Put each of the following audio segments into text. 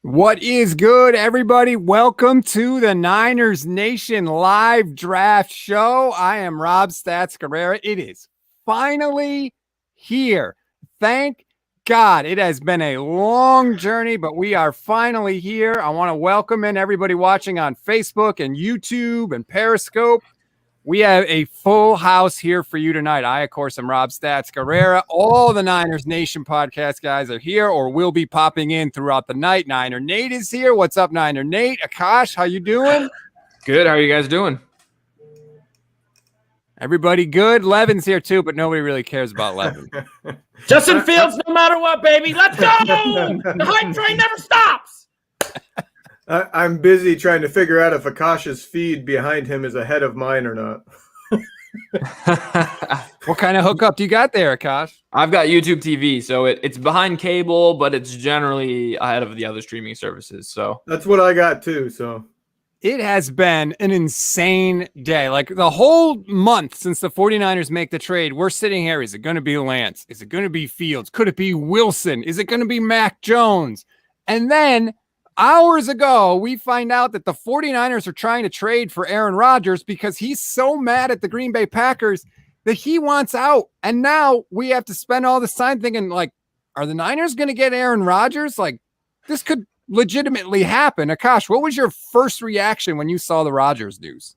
What is good, everybody? Welcome to the Niners Nation live draft show. I am Rob Stats Guerrera. It is finally here. Thank God. It has been a long journey, but we are finally here. I want to welcome in everybody watching on Facebook and YouTube and Periscope. We have a full house here for you tonight. I, of course, am Rob Stats Guerrera. All the Niners Nation podcast guys are here or will be popping in throughout the night. Niner Nate is here. What's up, Niner Nate? Akash, how you doing? Good. How are you guys doing? Everybody good? Levin's here too, but nobody really cares about Levin. Justin Fields, no matter what, baby. Let's go! The hype train never stops. I'm busy trying to figure out if Akash's feed behind him is ahead of mine or not. What kind of hookup do you got there, Akash? I've got YouTube TV, so it's behind cable, but it's generally ahead of the other streaming services. So that's what I got too. So it has been an insane day. Like the whole month since the 49ers make the trade, we're sitting here. Is it going to be Lance? Is it going to be Fields? Could it be Wilson? Is it going to be Mac Jones? And then hours ago, we find out that the 49ers are trying to trade for Aaron Rodgers because he's so mad at the Green Bay Packers that he wants out. And now we have to spend all this time thinking, like, are the Niners going to get Aaron Rodgers? Like, this could legitimately happen. Akash, what was your first reaction when you saw the Rodgers news?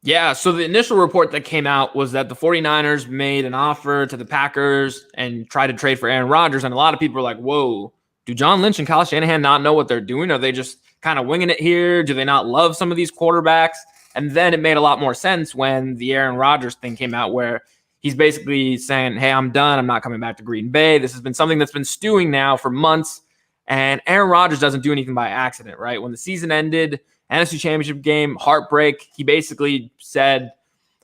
Yeah, so the initial report that came out was that the 49ers made an offer to the Packers and tried to trade for Aaron Rodgers. And a lot of people were like, whoa, do John Lynch and Kyle Shanahan not know what they're doing? Are they just kind of winging it here? Do they not love some of these quarterbacks? And then it made a lot more sense when the Aaron Rodgers thing came out, where he's basically saying, hey, I'm done. I'm not coming back to Green Bay. This has been something that's been stewing now for months. And Aaron Rodgers doesn't do anything by accident, right? When the season ended, NFC Championship game, heartbreak, he basically said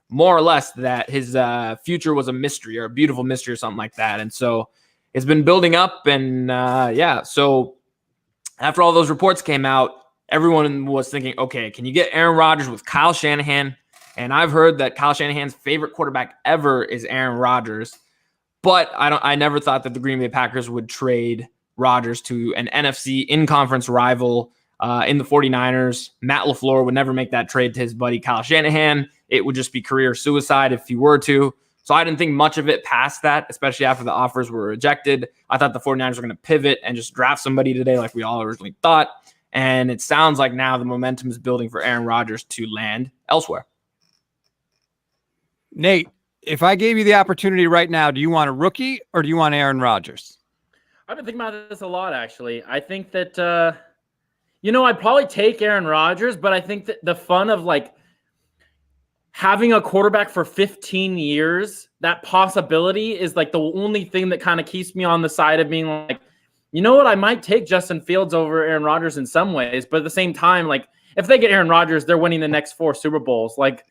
more or less that his future was a mystery or a beautiful mystery or something like that. And so it's been building up, and so after all those reports came out, everyone was thinking, okay, can you get Aaron Rodgers with Kyle Shanahan? And I've heard that Kyle Shanahan's favorite quarterback ever is Aaron Rodgers, but I never thought that the Green Bay Packers would trade Rodgers to an NFC in-conference rival in the 49ers. Matt LaFleur would never make that trade to his buddy Kyle Shanahan. It would just be career suicide if he were to. So I didn't think much of it past that, especially after the offers were rejected. I thought the 49ers were going to pivot and just draft somebody today like we all originally thought. And it sounds like now the momentum is building for Aaron Rodgers to land elsewhere. Nate, if I gave you the opportunity right now, do you want a rookie or do you want Aaron Rodgers? I've been thinking about this a lot, actually. I think that, I'd probably take Aaron Rodgers, but I think that the fun of, like, having a quarterback for 15 years, that possibility is like the only thing that kind of keeps me on the side of being like, you know what, I might take Justin Fields over Aaron Rodgers in some ways, but at the same time, like, if they get Aaron Rodgers, they're winning the next 4 Super Bowls, like,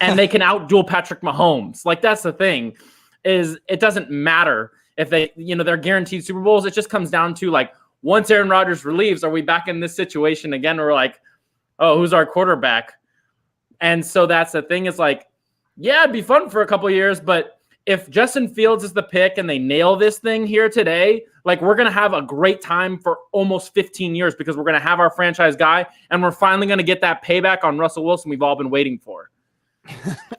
and they can outduel Patrick Mahomes. Like, that's the thing, is it doesn't matter if they, they're guaranteed Super Bowls. It just comes down to, like, once Aaron Rodgers relieves, are we back in this situation again where we're like, oh, who's our quarterback? And so that's the thing, is like, yeah, it'd be fun for a couple of years, but if Justin Fields is the pick and they nail this thing here today, like, we're going to have a great time for almost 15 years because we're going to have our franchise guy and we're finally going to get that payback on Russell Wilson we've all been waiting for.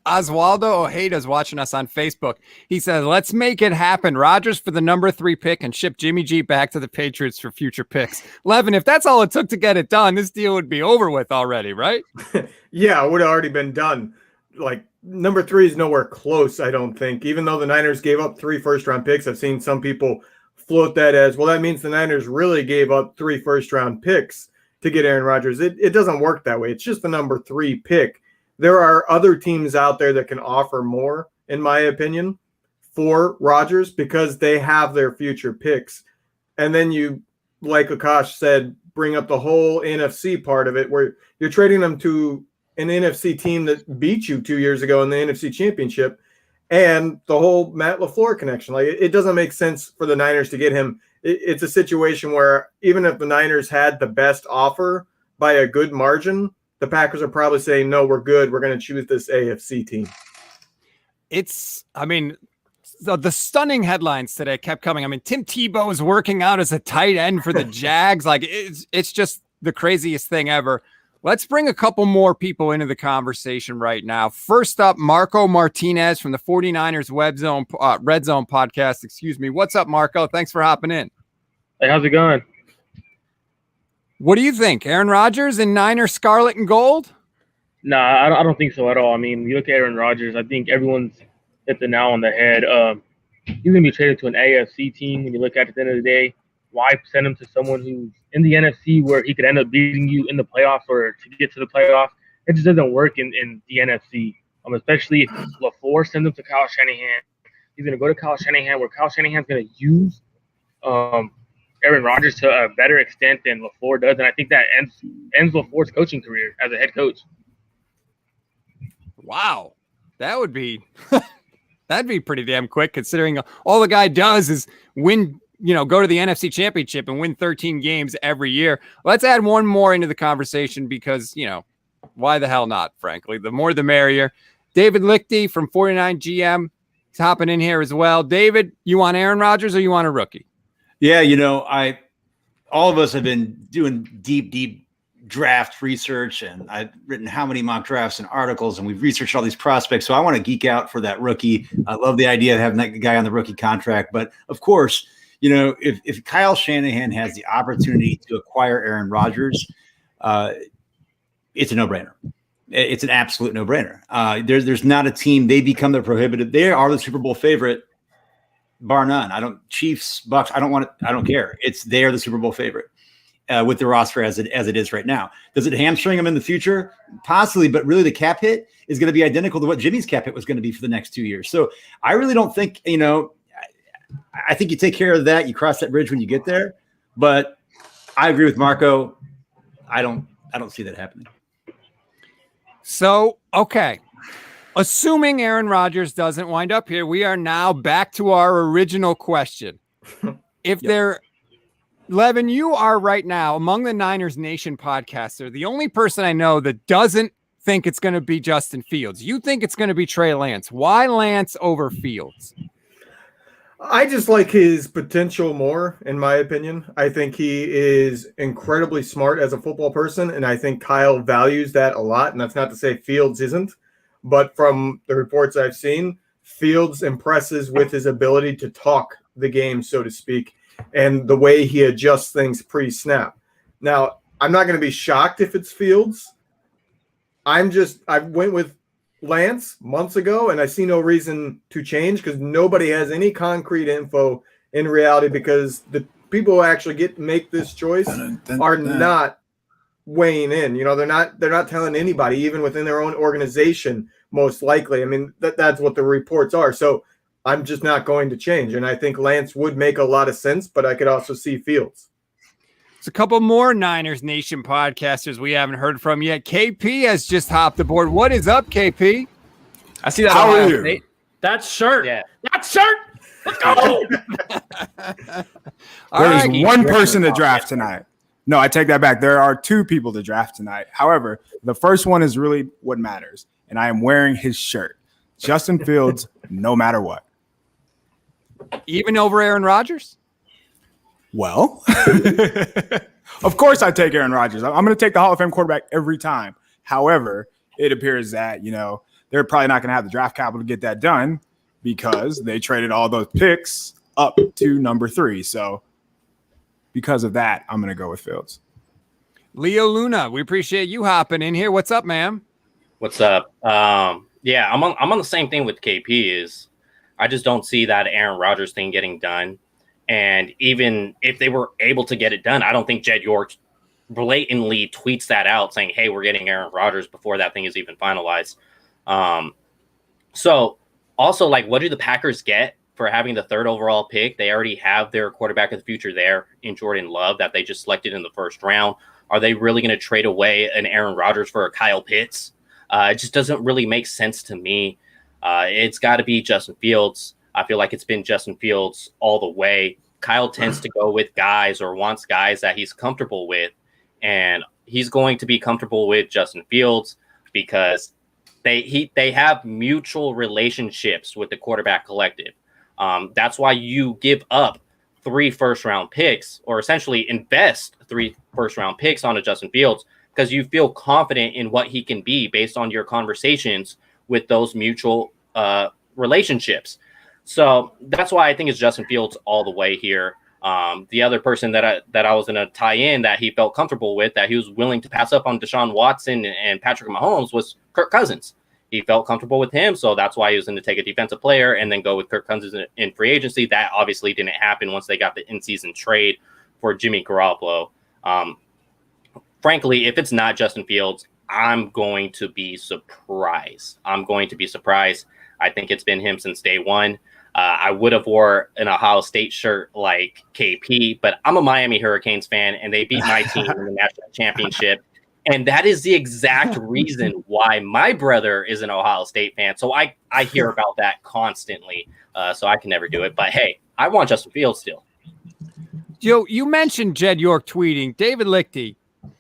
Oswaldo Ojeda's watching us on Facebook. He says, let's make it happen. Rodgers for the number 3 pick and ship Jimmy G back to the Patriots for future picks. Levin, if that's all it took to get it done, this deal would be over with already, right? Yeah, it would have already been done. Like, number 3 is nowhere close, I don't think. Even though the Niners gave up 3 first-round picks, I've seen some people float that as, well, that means the Niners really gave up 3 first-round picks to get Aaron Rodgers. It doesn't work that way. It's just the number 3 pick. There are other teams out there that can offer more, in my opinion, for Rodgers because they have their future picks. And then you, like Akash said, bring up the whole NFC part of it where you're trading them to an NFC team that beat you 2 years ago in the NFC Championship, and the whole Matt LaFleur connection. Like, it doesn't make sense for the Niners to get him. It's a situation where even if the Niners had the best offer by a good margin, the Packers are probably saying, no, we're good. We're going to choose this AFC team. the stunning headlines today kept coming. I mean, Tim Tebow is working out as a tight end for the Jags. Like it's just the craziest thing ever. Let's bring a couple more people into the conversation right now. First up, Marco Martinez from the 49ers Red Zone podcast. Excuse me. What's up, Marco? Thanks for hopping in. Hey, how's it going? What do you think? Aaron Rodgers in Niners scarlet and gold? Nah, I don't think so at all. I mean, you look at Aaron Rodgers, I think everyone's hit the nail on the head. He's going to be traded to an AFC team. When you look at it at the end of the day, why send him to someone who's in the NFC where he could end up beating you in the playoffs or to get to the playoffs? It just doesn't work in the NFC, especially if LaFleur sends him to Kyle Shanahan. He's going to go to Kyle Shanahan where Kyle Shanahan's going to use Aaron Rodgers to a better extent than LaFleur does. And I think that ends LaFleur's coaching career as a head coach. Wow. That would be that'd be pretty damn quick considering all the guy does is win, go to the NFC Championship and win 13 games every year. Let's add one more into the conversation because, why the hell not, frankly? The more the merrier. David Lichty from 49 GM is hopping in here as well. David, you want Aaron Rodgers or you want a rookie? Yeah, all of us have been doing deep draft research, and I've written how many mock drafts and articles, and we've researched all these prospects. So I want to geek out for that rookie. I love the idea of having that guy on the rookie contract. But of course, if Kyle Shanahan has the opportunity to acquire Aaron Rodgers, it's a no-brainer. It's an absolute no-brainer. There's not a team. They become the prohibitive. They are the Super Bowl favorite, bar none. Chiefs, Bucks. I don't care. They are the Super Bowl favorite. With the roster as it is right now. Does it hamstring them in the future? Possibly, but really the cap hit is going to be identical to what Jimmy's cap hit was going to be for the next 2 years. So I really don't think, I think you take care of that. You cross that bridge when you get there. But I agree with Marco. I don't see that happening. So, okay. Assuming Aaron Rodgers doesn't wind up here, we are now back to our original question. If they're Levin, you are right now among the Niners Nation podcaster, the only person I know that doesn't think it's going to be Justin Fields. You think it's going to be Trey Lance. Why Lance over Fields? I just like his potential more, in my opinion. I think he is incredibly smart as a football person, and I think Kyle values that a lot. And that's not to say Fields isn't, but from the reports I've seen, Fields impresses with his ability to talk the game, so to speak, and the way he adjusts things pre-snap. Now, I'm not going to be shocked if it's Fields. I went with Lance months ago, and I see no reason to change because nobody has any concrete info in reality because the people who actually make this choice are not weighing in. They're not telling anybody, even within their own organization, most likely. I mean, that's what the reports are. So I'm just not going to change. And I think Lance would make a lot of sense, but I could also see Fields. There's a couple more Niners Nation podcasters we haven't heard from yet. KP has just hopped aboard. What is up, KP? I see that. How are you? That shirt. Yeah. That shirt. Let's go. There's one person to draft tonight. No, I take that back. There are two people to draft tonight. However, the first one is really what matters. And I am wearing his shirt. Justin Fields, no matter what. Even over Aaron Rodgers? Well, of course I take Aaron Rodgers. I'm going to take the Hall of Fame quarterback every time. However, it appears that, they're probably not going to have the draft capital to get that done because they traded all those picks up to number 3. So because of that, I'm going to go with Fields. Leo Luna, we appreciate you hopping in here. What's up, ma'am? What's up? Yeah, I'm on the same thing with KP. Is I just don't see that Aaron Rodgers thing getting done. And even if they were able to get it done, I don't think Jed York blatantly tweets that out saying, hey, we're getting Aaron Rodgers before that thing is even finalized. So also, what do the Packers get for having the 3rd overall pick? They already have their quarterback of the future there in Jordan Love that they just selected in the 1st round. Are they really going to trade away an Aaron Rodgers for a Kyle Pitts? It just doesn't really make sense to me. It's got to be Justin Fields. I feel like it's been Justin Fields all the way. Kyle tends to go with guys or wants guys that he's comfortable with. And he's going to be comfortable with Justin Fields because they have mutual relationships with the quarterback collective. That's why you give up 3 first-round picks, or essentially invest 3 first-round picks on a Justin Fields, because you feel confident in what he can be based on your conversations with those mutual relationships. So that's why I think it's Justin Fields all the way here. The other person that I was going to tie in that he felt comfortable with, that he was willing to pass up on Deshaun Watson and Patrick Mahomes, was Kirk Cousins. He felt comfortable with him, so that's why he was going to take a defensive player and then go with Kirk Cousins in free agency. That obviously didn't happen once they got the in-season trade for Jimmy Garoppolo. Frankly, if it's not Justin Fields, I'm going to be surprised. I think it's been him since day one. I would have wore an Ohio State shirt like KP, but I'm a Miami Hurricanes fan, and they beat my team in the national championship. And that is the exact reason why my brother is an Ohio State fan. So I hear about that constantly. So I can never do it. But hey, I want Justin Fields still. Joe, you mentioned Jed York tweeting. David Lichty,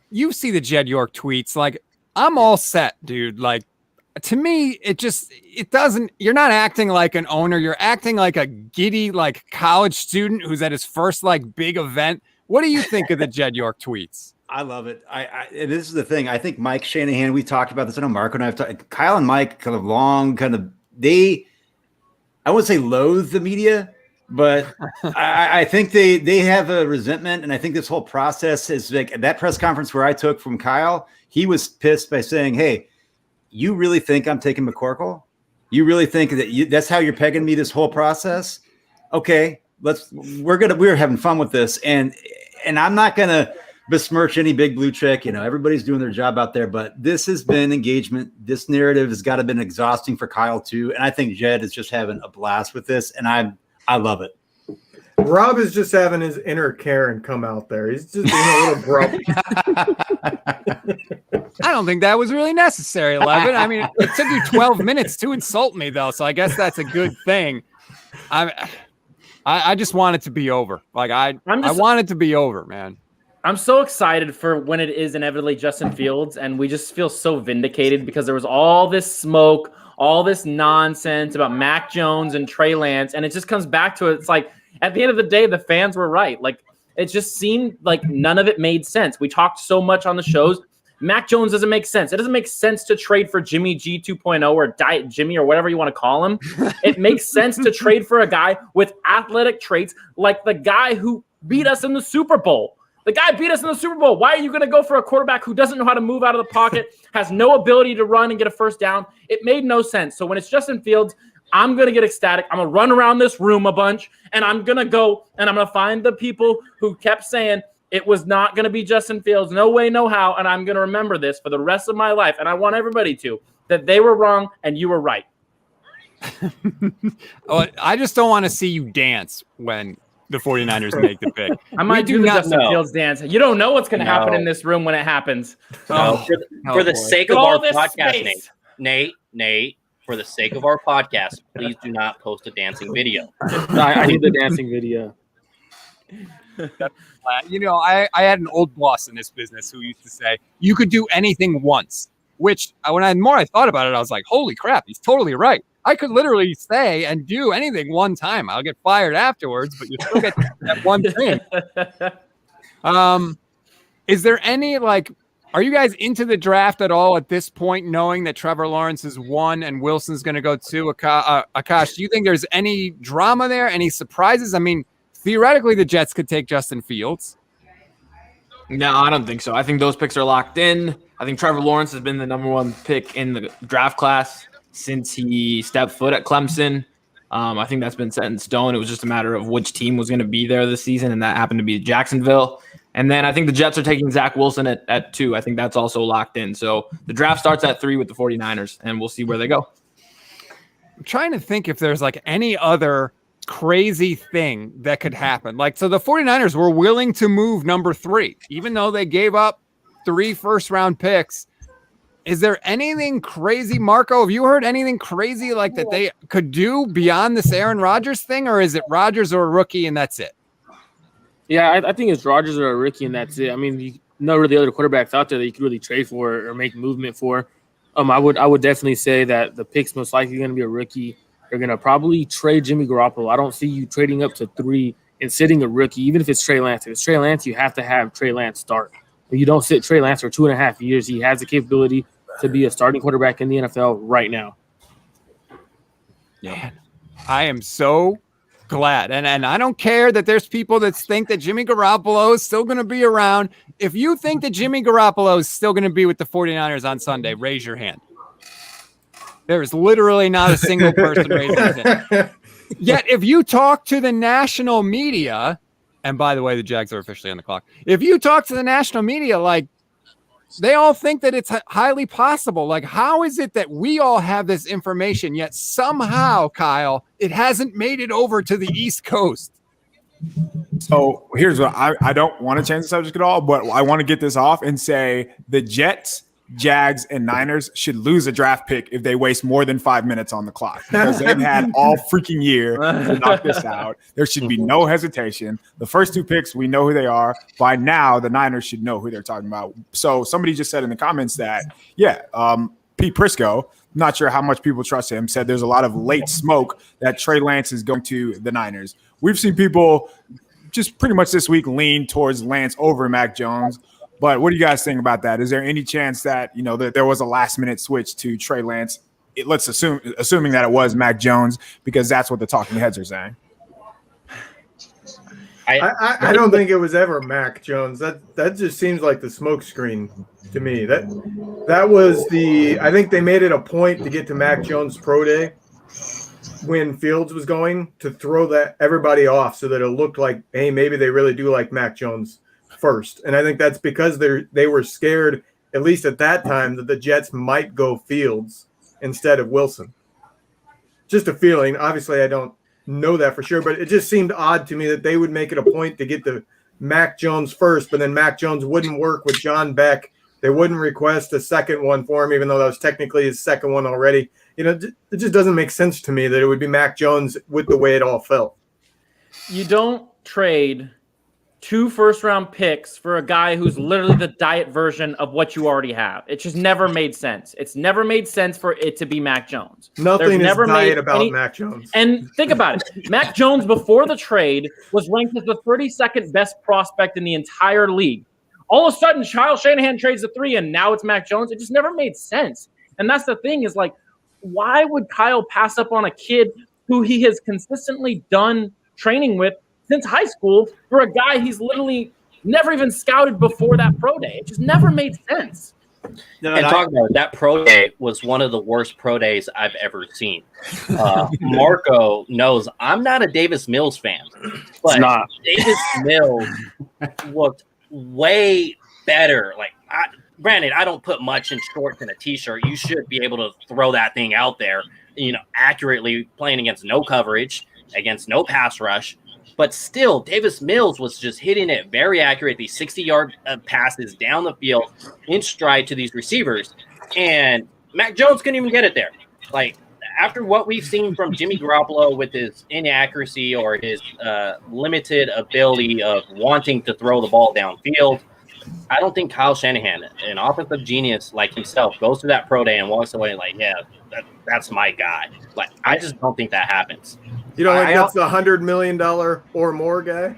you see the Jed York tweets. Like, I'm all set, dude. Like, to me, it doesn't, you're not acting like an owner. You're acting like a giddy, like, college student who's at his first, like, big event. What do you think of the Jed York tweets? I love it. And this is the thing. I think Mike Shanahan, we talked about this. I know Marco and I have talked. Kyle and Mike I wouldn't say loathe the media, but I think they have a resentment. And I think this whole process is like that press conference where I took from Kyle, he was pissed by saying, hey, you really think I'm taking McCorkle? You really think that that's how you're pegging me this whole process? Okay, we're having fun with this. And I'm not going to besmirch any big blue check. Everybody's doing their job out there, but this has been engagement. This narrative has got to been exhausting for Kyle too. And I think Jed is just having a blast with this. And I love it. Rob is just having his inner Karen come out there. He's just being a little grumpy. I don't think that was really necessary, Levin. I mean, it took you 12 minutes to insult me, though, so I guess that's a good thing. I just want it to be over. Like, I want it to be over, man. I'm so excited for when it is inevitably Justin Fields, and we just feel so vindicated because there was all this smoke, all this nonsense about Mac Jones and Trey Lance, and it just comes back to it. It's like, at the end of the day, the fans were right. Like, it just seemed like none of it made sense. We talked so much on the shows. Mac Jones doesn't make sense. It doesn't make sense to trade for Jimmy G 2.0 or Diet Jimmy or whatever you want to call him. It makes sense to trade for a guy with athletic traits like the guy who beat us in the Super Bowl. The guy beat us in the Super Bowl. Why are you going to go for a quarterback who doesn't know how to move out of the pocket, has no ability to run and get a first down? It made no sense. So when it's Justin Fields, I'm going to get ecstatic. I'm going to run around this room a bunch, and I'm going to go and I'm going to find the people who kept saying it was not going to be Justin Fields. No way, no how. And I'm going to remember this for the rest of my life. And I want everybody to, that they were wrong and you were right. I just don't want to see you dance when the 49ers make the pick. I might do the Justin Fields dance. You don't know what's going to happen in this room when it happens. For the sake of our podcast, Nate, for the sake of our podcast, please do not post a dancing video. I need the dancing video. I had an old boss in this business who used to say, you could do anything once, which when I thought about it, I was like, holy crap, he's totally right. I could literally say and do anything one time. I'll get fired afterwards, but you still get that one thing. Is there any, are you guys into the draft at all at this point, knowing that Trevor Lawrence is 1 and Wilson's going to go 2? Akash, do you think there's any drama there, any surprises? I mean, theoretically, the Jets could take Justin Fields. No, I don't think so. I think those picks are locked in. I think Trevor Lawrence has been the number 1 pick in the draft class since he stepped foot at Clemson. I think that's been set in stone. It was just a matter of which team was going to be there this season, and that happened to be Jacksonville. And then I think the Jets are taking Zach Wilson at 2. I think that's also locked in. So the draft starts at 3 with the 49ers, and we'll see where they go. I'm trying to think if there's any other crazy thing that could happen. So the 49ers were willing to move number 3, even though they gave up 3 first-round picks. Is there anything crazy, Marco? Have you heard anything crazy that they could do beyond this Aaron Rodgers thing, or is it Rodgers or a rookie and that's it? Yeah, I think it's Rodgers or a rookie and that's it. I mean, no really other quarterbacks out there that you could really trade for or make movement for. I would definitely say that the pick's most likely going to be a rookie. They're going to probably trade Jimmy Garoppolo. I don't see you trading up to 3 and sitting a rookie, even if it's Trey Lance. If it's Trey Lance, you have to have Trey Lance start. But you don't sit Trey Lance for 2.5 years. He has the capability to be a starting quarterback in the NFL right now. Man, I am so glad. And I don't care that there's people that think that Jimmy Garoppolo is still going to be around. If you think that Jimmy Garoppolo is still going to be with the 49ers on Sunday, raise your hand. There is literally not a single person raising his hand. Yet, if you talk to the national media, and by the way, the Jags are officially on the clock. If you talk to the national media, like, they all think that it's highly possible. Like, how is it that we all have this information, yet somehow, Kyle, it hasn't made it over to the East Coast? So here's what I don't want to change the subject at all, but I want to get this off and say the Jets, Jags, and Niners should lose a draft pick if they waste more than 5 minutes on the clock, because they've had all freaking year to knock this out. There should be no hesitation. The first 2 picks, we know who they are. By now, the Niners should know who they're talking about. So somebody just said in the comments that, Pete Prisco, not sure how much people trust him, said there's a lot of late smoke that Trey Lance is going to the Niners. We've seen people just pretty much this week lean towards Lance over Mac Jones. But what do you guys think about that? Is there any chance that, that there was a last-minute switch to Trey Lance? Let's assuming that it was Mac Jones, because that's what the talking heads are saying. I don't think it was ever Mac Jones. That just seems like the smoke screen to me. That was I think they made it a point to get to Mac Jones' pro day when Fields was going, to throw everybody off so that it looked like, hey, maybe they really do like Mac Jones first. And I think that's because they were scared, at least at that time, that the Jets might go Fields instead of Wilson. Just a feeling. Obviously, I don't know that for sure, but it just seemed odd to me that they would make it a point to get the Mac Jones first, but then Mac Jones wouldn't work with John Beck. They wouldn't request a second one for him, even though that was technically his second one already. It just doesn't make sense to me that it would be Mac Jones with the way it all felt. You don't trade 2 first-round picks for a guy who's literally the diet version of what you already have. It just never made sense. It's never made sense for it to be Mac Jones. Nothing is diet about Mac Jones. And think about it. Mac Jones, before the trade, was ranked as the 32nd best prospect in the entire league. All of a sudden, Kyle Shanahan trades the 3, and now it's Mac Jones. It just never made sense. And that's the thing is, like, why would Kyle pass up on a kid who he has consistently done training with since high school for a guy he's literally never even scouted before that pro day? It just never made sense. And talk about it, that pro day was one of the worst pro days I've ever seen. Marco knows I'm not a Davis Mills fan, but Davis Mills looked way better. Like, granted, I don't put much in shorts and a t-shirt. You should be able to throw that thing out there, accurately, playing against no coverage, against no pass rush. But still, Davis Mills was just hitting it very accurate, these 60-yard passes down the field in stride to these receivers. And Mac Jones couldn't even get it there. Like, after what we've seen from Jimmy Garoppolo with his inaccuracy or his limited ability of wanting to throw the ball downfield, I don't think Kyle Shanahan, an offensive genius like himself, goes to that pro day and walks away like, yeah, that's my guy. Like, I just don't think that happens. You don't think that's the $100 million or more guy?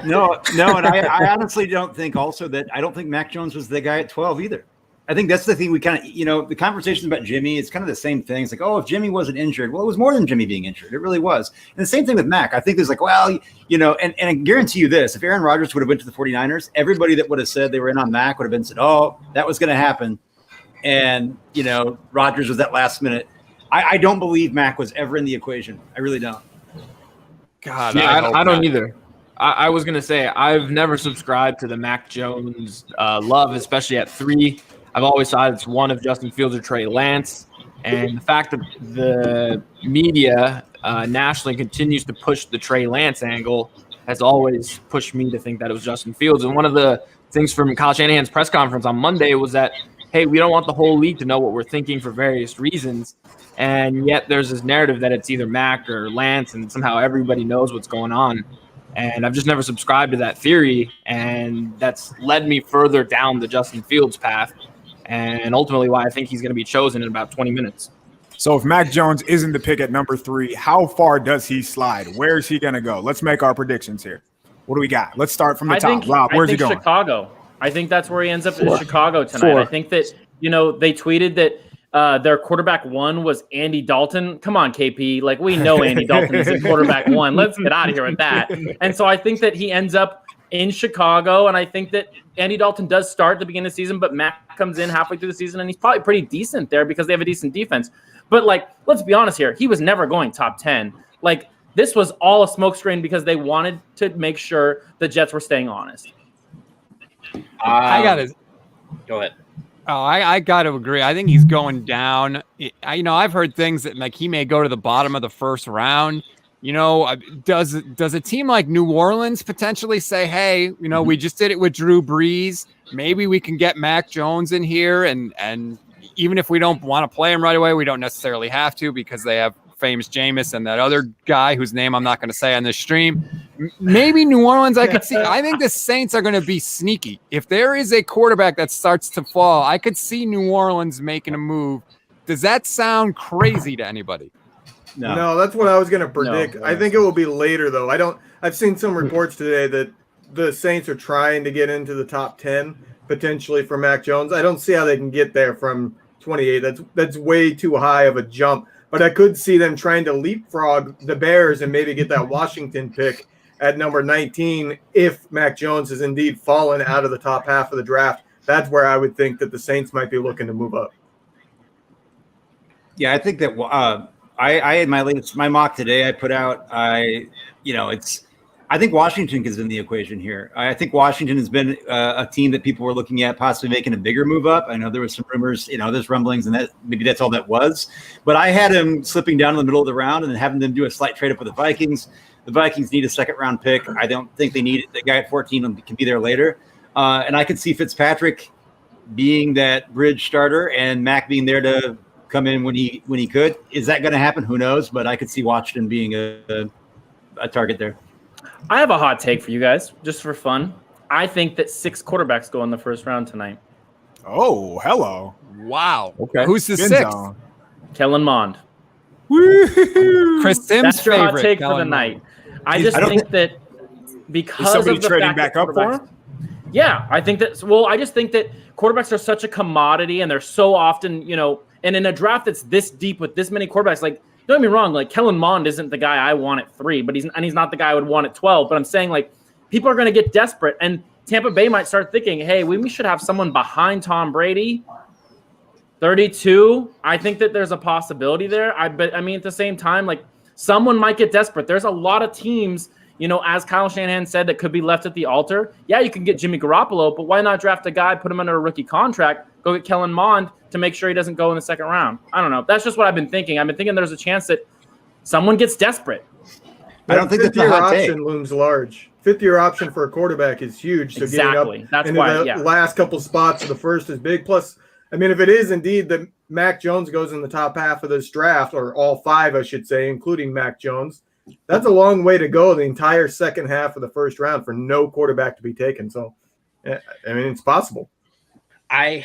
No, and I honestly don't think also that I don't think Mac Jones was the guy at 12 either. I think that's the thing we kind of, the conversations about Jimmy, it's kind of the same thing. It's like, oh, if Jimmy wasn't injured, well, it was more than Jimmy being injured. It really was. And the same thing with Mac. I think there's like, well, and I guarantee you this, if Aaron Rodgers would have went to the 49ers, everybody that would have said they were in on Mac would have been said, oh, that was going to happen. And, Rodgers was that last minute. I don't believe Mac was ever in the equation. I really don't. God, yeah, I don't either. I was going to say, I've never subscribed to the Mac Jones love, especially at 3. I've always thought it's one of Justin Fields or Trey Lance. And the fact that the media nationally continues to push the Trey Lance angle has always pushed me to think that it was Justin Fields. And one of the things from Kyle Shanahan's press conference on Monday was that, hey, we don't want the whole league to know what we're thinking for various reasons. And yet there's this narrative that it's either Mac or Lance, and somehow everybody knows what's going on. And I've just never subscribed to that theory, and that's led me further down the Justin Fields path, and ultimately why I think he's going to be chosen in about 20 minutes. So if Mac Jones isn't the pick at number 3, how far does he slide? Where is he going to go? Let's make our predictions here. What do we got? Let's start from the top. Rob, where's he going? Chicago. I think that's where he ends up in Chicago tonight. I think that, they tweeted that their quarterback 1 was Andy Dalton. Come on, KP. Like, we know Andy Dalton is a quarterback 1. Let's get out of here with that. And so I think that he ends up in Chicago, and I think that Andy Dalton does start at the beginning of the season, but Mac comes in halfway through the season, and he's probably pretty decent there because they have a decent defense. But, let's be honest here. He was never going top 10. This was all a smokescreen because they wanted to make sure the Jets were staying honest. I got to go ahead. Oh, I got to agree. I think he's going down. I've heard things that he may go to the bottom of the first round. Does a team like New Orleans potentially say, hey, we just did it with Drew Brees. Maybe we can get Mac Jones in here. And even if we don't want to play him right away, we don't necessarily have to because they have famous Jameis and that other guy whose name I'm not going to say on this stream. Maybe New Orleans I could see. I think the Saints are going to be sneaky. If there is a quarterback that starts to fall, I could see New Orleans making a move. Does that sound crazy to anybody? No, that's what I was going to predict. I think it will be later, though. I've seen some reports today that the Saints are trying to get into the top 10 potentially for Mac Jones. I don't see how they can get there from 28. That's way too high of a jump. But I could see them trying to leapfrog the Bears and maybe get that Washington pick at number 19 if Mac Jones has indeed fallen out of the top half of the draft. That's where I would think that the Saints might be looking to move up. Yeah, I think that I had my mock today. I put out. I think Washington is in the equation here. I think Washington has been a team that people were looking at possibly making a bigger move up. I know there was some rumors, there's rumblings, and that maybe that's all that was. But I had him slipping down in the middle of the round and then having them do a slight trade up with the Vikings. The Vikings need a second-round pick. I don't think they need it. The guy at 14 can be there later. And I could see Fitzpatrick being that bridge starter and Mac being there to come in when he could. Is that going to happen? Who knows? But I could see Washington being a target there. I have a hot take for you guys, just for fun. I think that 6 quarterbacks go in the first round tonight. Oh, hello. Wow. Okay. Who's the 6th? Kellen Mond. Woo-hoo. Chris Tim's That's your favorite. hot take Kellen for the Mond. night. I just think that because is somebody of the trading fact back that up for him? Yeah, I think that. Well, I just think that quarterbacks are such a commodity, and they're so often, and in a draft that's this deep with this many quarterbacks, don't get me wrong, Kellen Mond isn't the guy I want at 3, but he's not the guy I would want at 12. But I'm saying people are going to get desperate, and Tampa Bay might start thinking, hey, we should have someone behind Tom Brady. 32. I think that there's a possibility there. But at the same time, someone might get desperate. There's a lot of teams, as Kyle Shanahan said, that could be left at the altar. Yeah, you can get Jimmy Garoppolo, but why not draft a guy, put him under a rookie contract, go get Kellen Mond to make sure he doesn't go in the second round? I don't know. That's just what I've been thinking. I've been thinking there's a chance that someone gets desperate. I don't think that's a hot take. Option looms large. 5th-year option for a quarterback is huge. So exactly. That's into why the last couple spots of the first is big. Plus, if it is indeed that Mac Jones goes in the top half of this draft, or all 5, I should say, including Mac Jones, that's a long way to go the entire second half of the first round for no quarterback to be taken. So, it's possible. I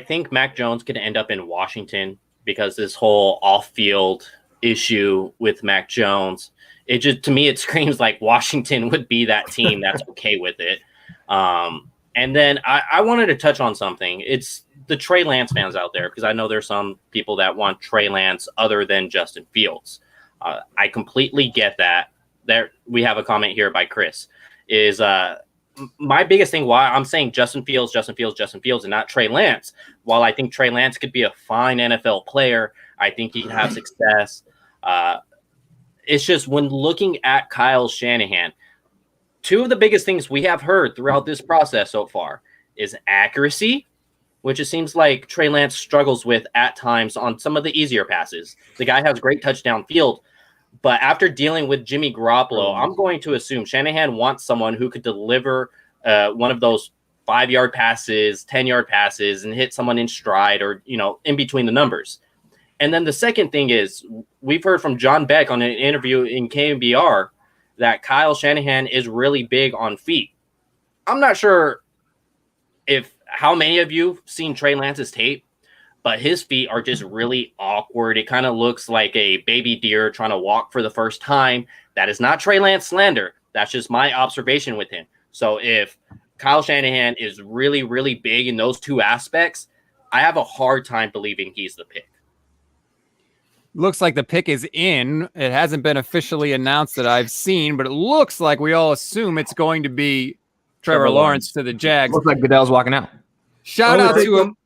think Mac Jones could end up in Washington because this whole off-field issue with Mac Jones, to me, it screams like Washington would be that team that's okay with it. And then I wanted to touch on something. It's the Trey Lance fans out there, because I know there's some people that want Trey Lance other than Justin Fields. I completely get that. There, we have a comment here by Chris. Is my biggest thing why I'm saying Justin Fields, and not Trey Lance. While I think Trey Lance could be a fine NFL player, I think he could have success. It's just when looking at Kyle Shanahan, 2 of the biggest things we have heard throughout this process so far is accuracy, which it seems like Trey Lance struggles with at times on some of the easier passes. The guy has great touchdown field, but after dealing with Jimmy Garoppolo, I'm going to assume Shanahan wants someone who could deliver one of those 5-yard passes, 10-yard passes, and hit someone in stride or, in between the numbers. And then the second thing is we've heard from John Beck on an interview in KMBR that Kyle Shanahan is really big on feet. I'm not sure how many of you have seen Trey Lance's tape, but his feet are just really awkward. It kind of looks like a baby deer trying to walk for the first time. That is not Trey Lance slander. That's just my observation with him. So if Kyle Shanahan is really, really big in those two aspects, I have a hard time believing he's the pick. Looks like the pick is in. It hasn't been officially announced that I've seen, but it looks like we all assume it's going to be Trevor Lawrence to the Jags. Looks like Goodell's walking out. Shout out to him.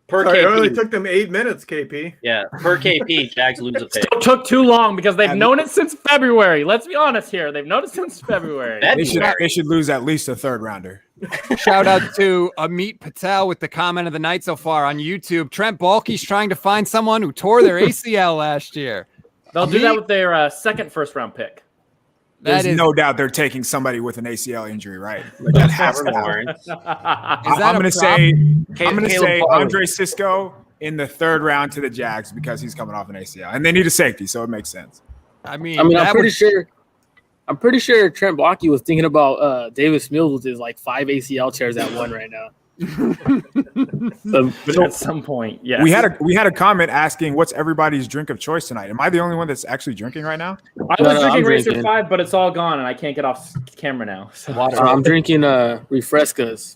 It only took them 8 minutes, KP. Yeah, per KP, Jags lose a pick. Still took too long because they've known it since February. Let's be honest here. They've known it since February. They should lose at least a third rounder. Shout out to Amit Patel with the comment of the night so far on YouTube. Trent Baalke's trying to find someone who tore their ACL last year. They'll do that with their second first-round pick. There's no doubt they're taking somebody with an ACL injury, right? Like that has to happen. I'm going to say Andre Cisco in the third round to the Jags because he's coming off an ACL, and they need a safety, so it makes sense. I'm pretty sure Trent Baalke was thinking about Davis Mills with his like 5 ACL tears at one right now. So at some point, yes. We had a comment asking what's everybody's drink of choice tonight. Am I the only one that's actually drinking right now? I was drinking Racer 5, but it's all gone and I can't get off camera now. So. I'm drinking Refrescas.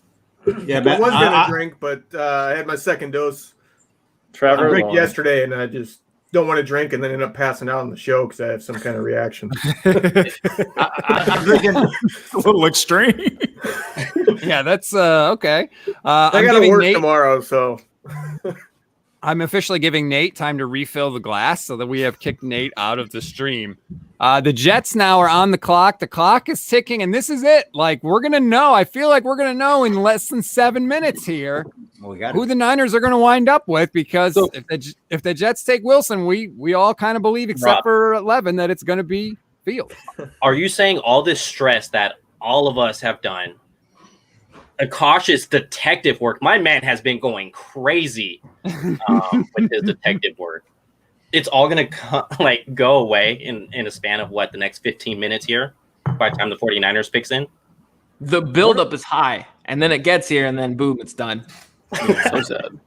Yeah, I was gonna drink, but I had my second dose. Trevor I drank yesterday, and I just don't want to drink, and then end up passing out on the show because I have some kind of reaction. I'm drinking a little extreme. Yeah, that's okay. I got to work tomorrow, so I'm officially giving Nate time to refill the glass so that we have kicked Nate out of the stream. The Jets now are on the clock. The clock is ticking, and this is it. Like, we're going to know. I feel like we're going to know in less than 7 minutes here who the Niners are going to wind up with, because if the Jets take Wilson, we all kind of believe, except for Levin, that it's going to be Fields. Are you saying all this stress that all of us have done, a cautious detective work? My man has been going crazy with his detective work. It's all going to go away in a span of the next 15 minutes here by the time the 49ers picks in? The buildup is high, and then it gets here, and then boom, it's done. So sad.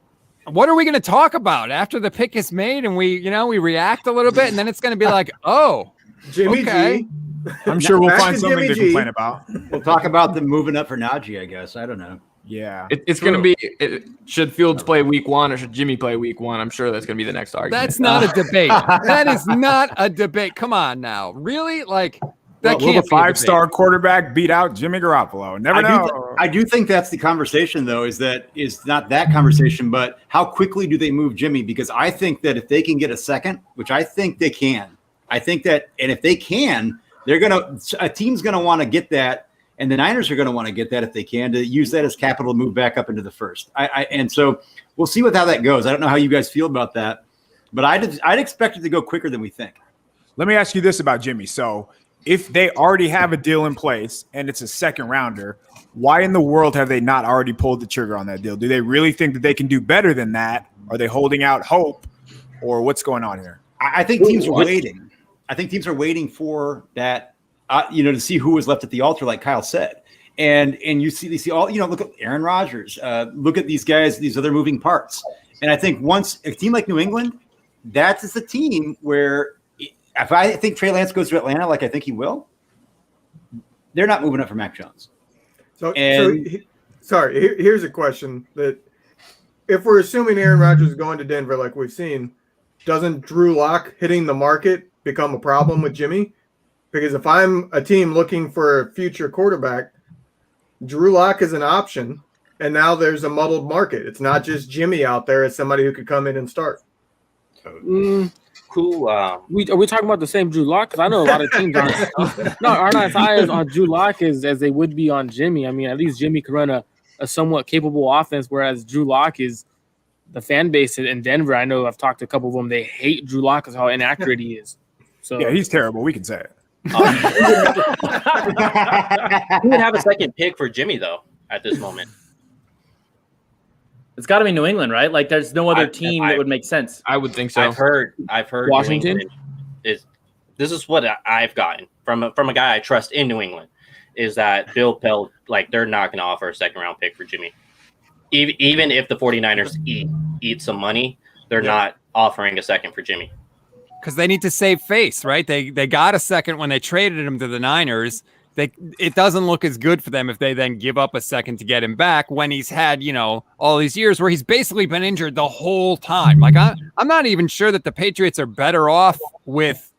What are we going to talk about after the pick is made and we react a little bit, and then it's going to be like, oh, Jimmy G. I'm sure we'll find something to complain about. We'll talk about them moving up for Najee, I guess. I don't know. Yeah. It's going to be, should Fields play week 1 or should Jimmy play week 1? I'm sure that's going to be the next argument. That's not a debate. That is not a debate. Come on now. Really? Like, that will can't the 5-star quarterback beat out Jimmy Garoppolo? Never know. I do think that's the conversation, though, is not that conversation, but how quickly do they move Jimmy? Because I think that if they can get a second, which I think they can, and if they can, a team's going to want to get that, and the Niners are going to want to get that if they can, to use that as capital to move back up into the first. And so we'll see how that goes. I don't know how you guys feel about that, but I'd expect it to go quicker than we think. Let me ask you this about Jimmy. So if they already have a deal in place and it's a second rounder, why in the world have they not already pulled the trigger on that deal? Do they really think that they can do better than that? Are they holding out hope, or what's going on here? I think teams are waiting. I think teams are waiting for that, to see who was left at the altar, like Kyle said. And they see all, look at Aaron Rodgers, look at these guys, these other moving parts. And I think once a team like New England, that's a team where if I think Trey Lance goes to Atlanta, like I think he will, they're not moving up for Mac Jones. Here's a question that if we're assuming Aaron Rodgers is going to Denver, like we've seen, doesn't Drew Lock hitting the market become a problem with Jimmy? Because if I'm a team looking for a future quarterback, Drew Lock is an option, and now there's a muddled market. It's not just Jimmy out there as somebody who could come in and start. Cool. Are we talking about the same Drew Lock? Because I know a lot of teams aren't as high on Drew Lock as they would be on Jimmy. I mean, at least Jimmy could run a somewhat capable offense, whereas Drew Lock is the fan base in Denver. I know I've talked to a couple of them. They hate Drew Lock because how inaccurate he is. So yeah, he's terrible. We can say it. Who would have a second pick for Jimmy, though, at this moment? It's got to be New England, right? Like, there's no other team that would make sense. I would think so. I've heard Washington. New England this is what I've gotten from a guy I trust in New England, is that Bill Pelt, they're not going to offer a second round pick for Jimmy. even if the 49ers eat some money, they're not offering a second for Jimmy. Because they need to save face, right? They got a second when they traded him to the Niners. It doesn't look as good for them if they then give up a second to get him back when he's had, all these years where he's basically been injured the whole time. Like I'm not even sure that the Patriots are better off with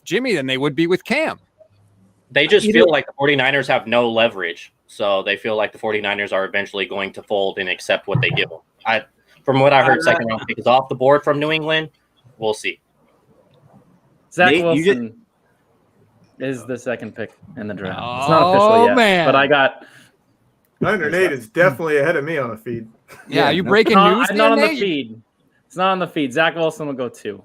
Jimmy than they would be with Cam. They just feel like the 49ers have no leverage. So they feel like the 49ers are eventually going to fold and accept what they give them. From what I heard, second round pick is off the board from New England. We'll see. Zach Nate, Wilson is the second pick in the draft. It's not official yet, man. but I got Niner Nate is definitely ahead of me on the feed. Yeah, are you breaking news? I'm not on the feed. It's not on the feed. Zach Wilson will go 2.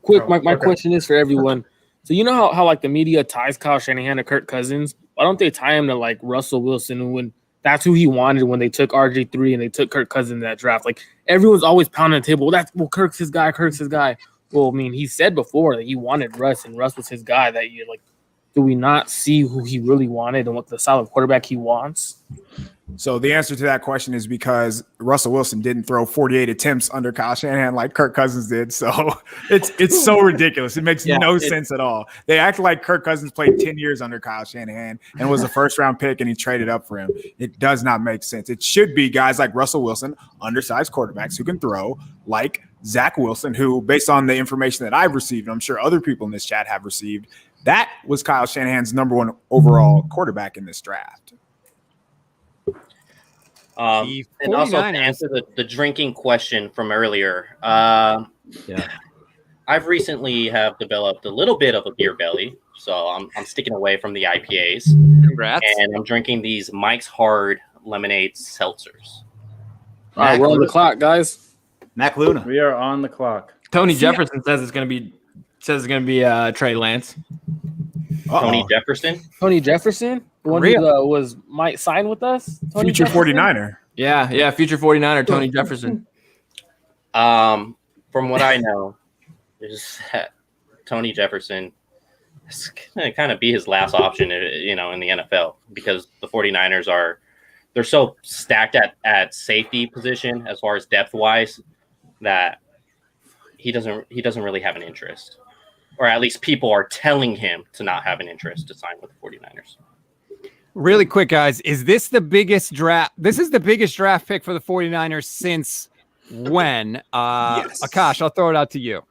Quick, my question is for everyone. So you know how like the media ties Kyle Shanahan to Kirk Cousins? Why don't they tie him to like Russell Wilson when that's who he wanted when they took RG3 and they took Kirk Cousins in that draft? Like everyone's always pounding the table. Kirk's his guy. Well, I mean, he said before that he wanted Russ and Russ was his guy that year. Like, do we not see who he really wanted and what the style of quarterback he wants? So the answer to that question is because Russell Wilson didn't throw 48 attempts under Kyle Shanahan like Kirk Cousins did. So it's so ridiculous. It makes no sense at all. They act like Kirk Cousins played 10 years under Kyle Shanahan and was a first-round pick and he traded up for him. It does not make sense. It should be guys like Russell Wilson, undersized quarterbacks who can throw, like Zach Wilson, who, based on the information that I've received, and I'm sure other people in this chat have received, that was Kyle Shanahan's number 1 overall quarterback in this draft. And also to answer the drinking question from earlier, I've recently have developed a little bit of a beer belly, so I'm sticking away from the IPAs. Congrats. And I'm drinking these Mike's Hard lemonade seltzers. All right, we're on the clock, guys. Mac Luna. We are on the clock. Tony Jefferson says it's going to be Trey Lance. Tony Jefferson? Tony Jefferson? The one who might sign with us? Tony Future Jefferson? 49er. Yeah, future 49er Tony Jefferson. From what I know, is that Tony Jefferson is going to kind of be his last option, in the NFL, because the 49ers they're so stacked at safety position as far as depth wise that he doesn't really have an interest, or at least people are telling him to not have an interest to sign with the 49ers. Really quick, guys, is this the biggest draft? This is the biggest draft pick for the 49ers since when? Yes. Akash, I'll throw it out to you.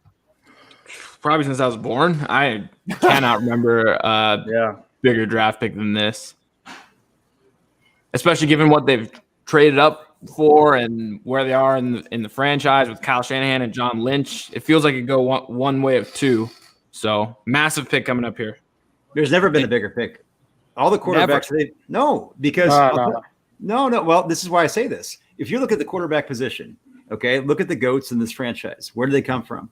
Probably since I was born. I cannot remember a bigger draft pick than this, especially given what they've traded up for and where they are in the franchise with Kyle Shanahan and John Lynch. It feels like it could go one way of two. So massive pick coming up here. There's never been a bigger pick. All the quarterbacks, no. Well, this is why I say this. If you look at the quarterback position, okay, look at the GOATs in this franchise. Where do they come from?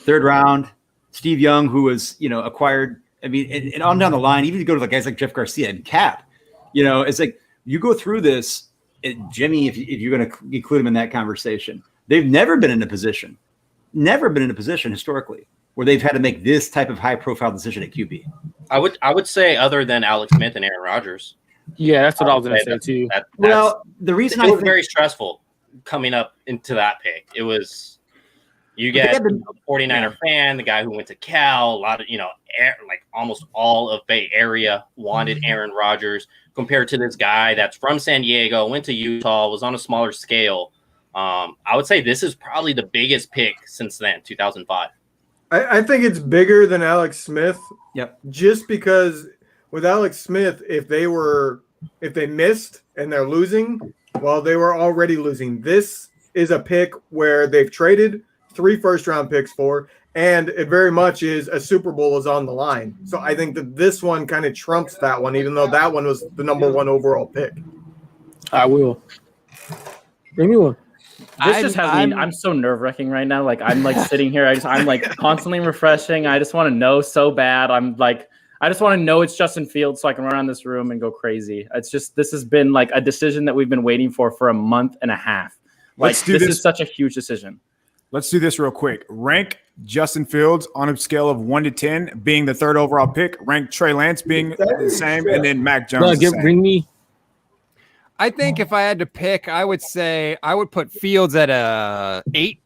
3rd round, Steve Young, who was, acquired. I mean, and on down the line, even to go to the guys like Jeff Garcia and Cap, it's like you go through this. Jimmy, if you're going to include him in that conversation, they've never been in a position historically where they've had to make this type of high-profile decision at QB. I would say other than Alex Smith and Aaron Rodgers. Yeah, that's what I was going to say too. The reason it was very stressful coming up into that pick. It was you get the 49er fan, the guy who went to Cal, a lot of like almost all of Bay Area wanted Aaron Rodgers compared to this guy that's from San Diego, went to Utah, was on a smaller scale. I would say this is probably the biggest pick since then, 2005. I think it's bigger than Alex Smith. Yep. Just because with Alex Smith, if they missed and they're losing, well, they were already losing. This is a pick where they've traded 3 first-round picks for, and it very much is a Super Bowl is on the line. So I think that this one kind of trumps that one, even though that one was the number 1 overall pick. I will. Bring me one. This just has me. I'm so nerve-wracking right now. Like I'm like sitting here. I'm like constantly refreshing. I just want to know so bad. I just want to know it's Justin Fields so I can run around this room and go crazy. It's just this has been like a decision that we've been waiting for a month and a half. Like this is such a huge decision. Let's do this real quick. Rank Justin Fields on a scale of 1 to 10, being the 3rd overall pick. Rank Trey Lance being the same, and then Mac Jones. Bring me. I think if I had to pick, I would say I would put Fields at a 8,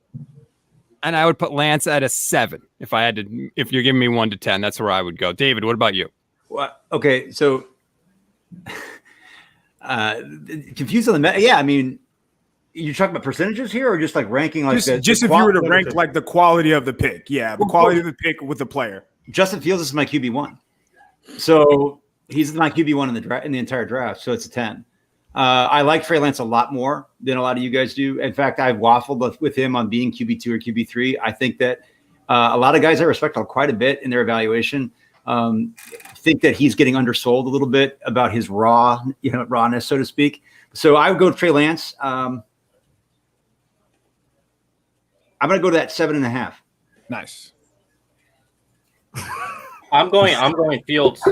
and I would put Lance at a 7. If you're giving me 1 to 10, that's where I would go. David, what about you? Well, okay, so confused on the yeah. I mean, you're talking about percentages here, or just like ranking, like just if you were to rank like the quality of the pick, the quality of the pick with the player. Justin Fields is my QB1, so he's my QB1 in the entire draft, so it's a 10. I like Trey Lance a lot more than a lot of you guys do. In fact, I've waffled with him on being QB2 or QB3. I think that a lot of guys I respect quite a bit in their evaluation think that he's getting undersold a little bit about his rawness, so to speak. So I would go Trey Lance. I'm going to go to that 7.5. Nice. I'm going Fields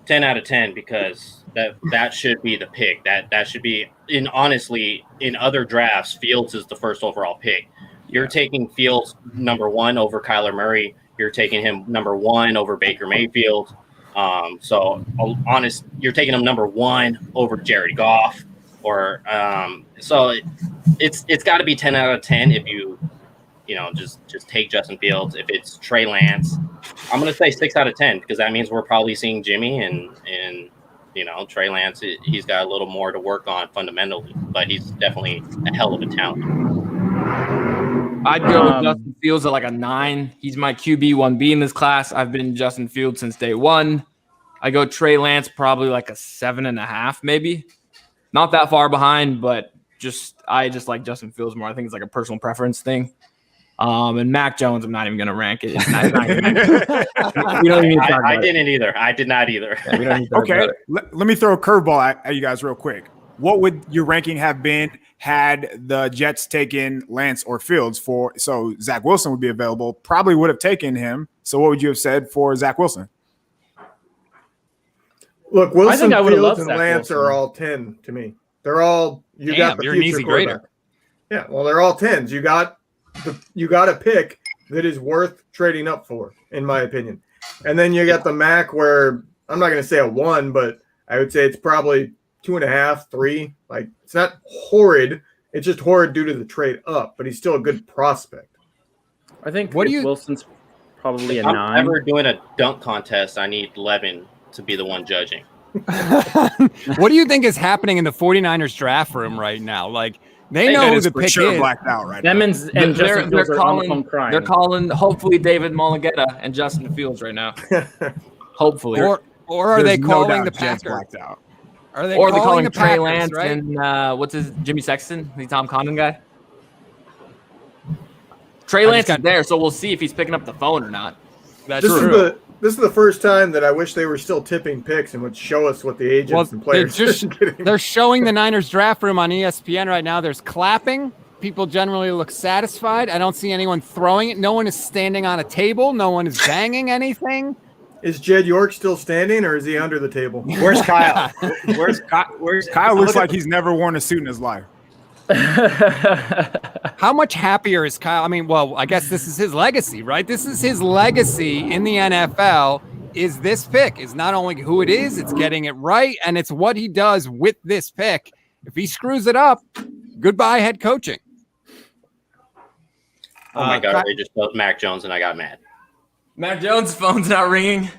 10 out of 10 because that should be the pick. That should be honestly in other drafts, Fields is the first overall pick. You're taking Fields number 1 over Kyler Murray. You're taking him number 1 over Baker Mayfield. So you're taking him number 1 over Jared Goff. Or so it's got to be 10 out of 10 if you just take Justin Fields. If it's Trey Lance, I'm going to say 6 out of 10 because that means we're probably seeing Jimmy and Trey Lance. He's got a little more to work on fundamentally, but he's definitely a hell of a talent. I'd go with Justin Fields at like a 9. He's my QB 1B in this class. I've been Justin Fields since day 1. I go Trey Lance probably like a 7.5, maybe. Not that far behind, but I just like Justin Fields more. I think it's like a personal preference thing. And Mac Jones, I'm not even going to rank it. It's not we don't even I didn't either. I did not either. Yeah, we don't need to talk about it. Let me throw a curveball at you guys real quick. What would your ranking have been had the Jets taken Lance or Fields for? So Zach Wilson would be available. Probably would have taken him. So what would you have said for Zach Wilson? Look, Wilson, I would've Fields, loved and Zach Lance Wilson. are all 10 to me. They're all got the you're an future easy quarterback. grader. Yeah, well, they're all 10s. You got a pick that is worth trading up for, in my opinion. And then you got the Mac where I'm not going to say a 1, but I would say it's probably 2.5, 3. Like, it's not horrid. It's just horrid due to the trade up, but he's still a good prospect. I think Wilson's probably a If I'm 9. ever doing a dunk contest, I need Levin to be the one judging. What do you think is happening in the 49ers draft room right now? Like, they know who the pick is. Blacked out right now. Emmons and Justin Fields are on the phone crying. They're calling hopefully David Mulligetta and Justin Fields right now. Hopefully. Or are they There's calling no the doubt Jets Packers? blacked out. Are they Or they're calling calling the Trey Packers, Lance right? and what's his Jimmy Sexton, the Tom Condon guy? Trey Lance is there, so we'll see if he's picking up the phone or not. That's true. This is the first time that I wish they were still tipping picks and would show us what the agents and players they're showing the Niners draft room on ESPN right now. There's clapping. People generally look satisfied. I don't see anyone throwing it. No one is standing on a table. No one is banging anything. Is Jed York still standing, or is he under the table? Where's Kyle? Kyle looks like he's never worn a suit in his life. How much happier is Kyle? I mean, well, I guess this is his legacy, right? This is his legacy in the NFL. Is this pick is not only who it is, it's getting it right, and it's what he does with this pick. If he screws it up, goodbye head coaching. Oh my God, they just told Mac Jones and I got mad. Mac Jones' phone's not ringing.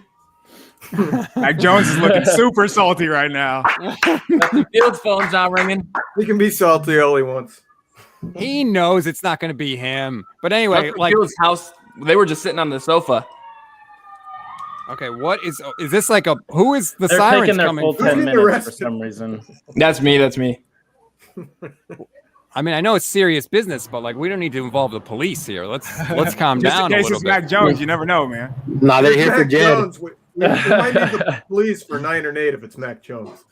Mac Jones is looking super salty right now. Justin Fields' phone's not ringing. He can be salty all he wants. He knows it's not going to be him. But anyway, Justin like, Fields' house, they were just sitting on the sofa. okay, what is this like who is the They're sirens taking their coming full from? 10 Who's getting minutes for arrested? some reason. That's me. I mean, I know it's serious business, but like, we don't need to involve the police here. Let's calm Just down in a case little it's bit. Mac Jones, you never know, man. Nah, they're here for Mac Jed. Jones. We might need the police for 9 or 8 if it's Mac Jones.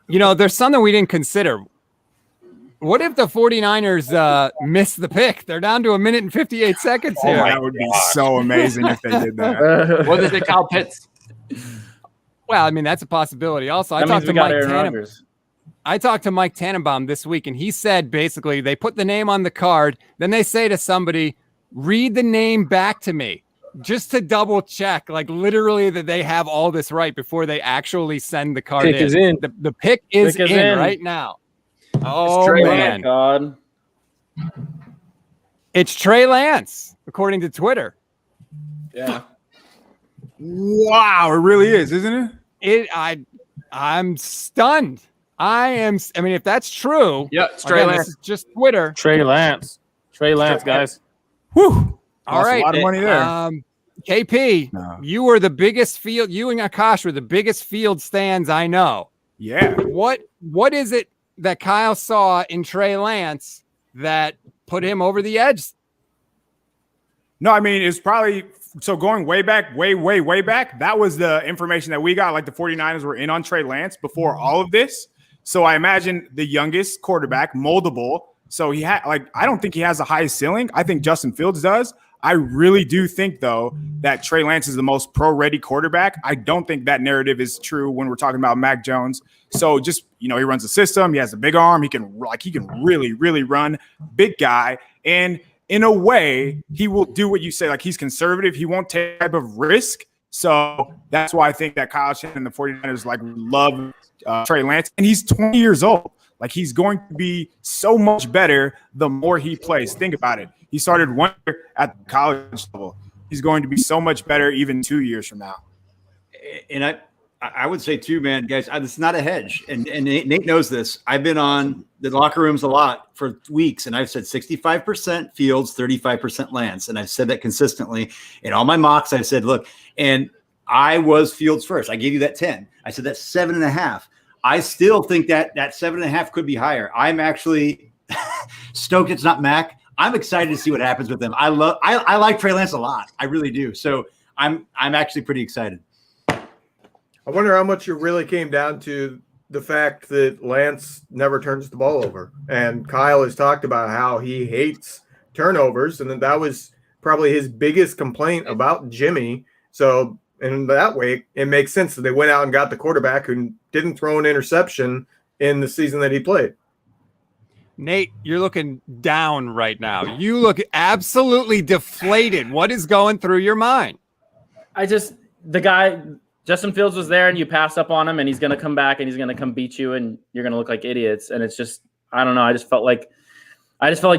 You know, there's something we didn't consider. What if the 49ers miss the pick? They're down to 1 minute and 58 seconds Oh, here. that would be so amazing if they did that. What did they say, Kyle Pitts? Well, I mean, that's a possibility. Also, I That means talked we to got Mike Aaron Tannenbaum. Rodgers. I talked to Mike Tannenbaum this week, and he said basically they put the name on the card. Then they say to somebody, read the name back to me. just to double check, like literally that they have all this right before they actually send the card Pick in. is in. The pick is Pick is in in. right now. Oh, Trey man. God. It's Trey Lance, according to Twitter. Yeah. Wow, it really is, isn't it? I'm stunned. I mean, if that's true, Yeah, it's Trey again, Lance. this is just Twitter. Trey Lance, guys. Whew. All Lost right. a lot of money there. KP, No. you were the biggest field. You and Akash were the biggest field stands I know. Yeah. What is it that Kyle saw in Trey Lance that put him over the edge? No, I mean, it's probably so going way back, way back. That was the information that we got. Like the 49ers were in on Trey Lance before all of this. So I imagine the youngest quarterback, moldable. So he had I don't think he has the highest ceiling. I think Justin Fields does. I really do think, though, that Trey Lance is the most pro-ready quarterback. I don't think that narrative is true when we're talking about Mac Jones. So just, he runs the system. He has a big arm. He can really, really run. Big guy. And in a way, he will do what you say. Like, he's conservative. He won't take type of risk. So that's why I think that Kyle Shanahan and the 49ers love Trey Lance. And he's 20 years old. Like, he's going to be so much better the more he plays. Think about it. He started 1 year at the college level. He's going to be so much better even 2 years from now. And I would say too, man, guys, it's not a hedge. And Nate knows this. I've been on the locker rooms a lot for weeks, and I've said 65% Fields, 35% Lance. And I've said that consistently. In all my mocks, I've said, look, and I was Fields first. I gave you that 10. I said that's 7.5. I still think that 7.5 could be higher. I'm actually stoked it's not Mac. I'm excited to see what happens with them. I like Trey Lance a lot. I really do. So I'm actually pretty excited. I wonder how much it really came down to the fact that Lance never turns the ball over. And Kyle has talked about how he hates turnovers, and that was probably his biggest complaint about Jimmy. So in that way, it makes sense that they went out and got the quarterback who didn't throw an interception in the season that he played. Nate, you're looking down right now. You look absolutely deflated. What is going through your mind? Justin Fields was there and you pass up on him and he's going to come back and he's going to come beat you and you're going to look like idiots. And it's just, I don't know. I just felt like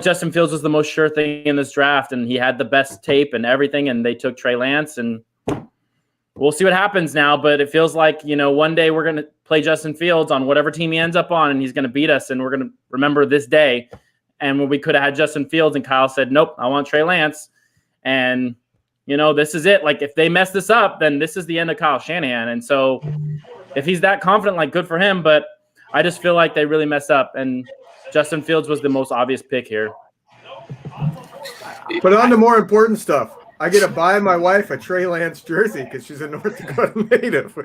Justin Fields was the most sure thing in this draft and he had the best tape and everything. And they took Trey Lance and we'll see what happens now. But it feels like, one day we're going to play Justin Fields on whatever team he ends up on and he's going to beat us. And we're going to remember this day. And when we could have had Justin Fields and Kyle said, nope, I want Trey Lance. And this is it. Like, if they mess this up, then this is the end of Kyle Shanahan. And so if he's that confident, good for him. But I just feel like they really messed up. And Justin Fields was the most obvious pick here. But on to more important stuff. I get to buy my wife a Trey Lance jersey because she's a North Dakota native.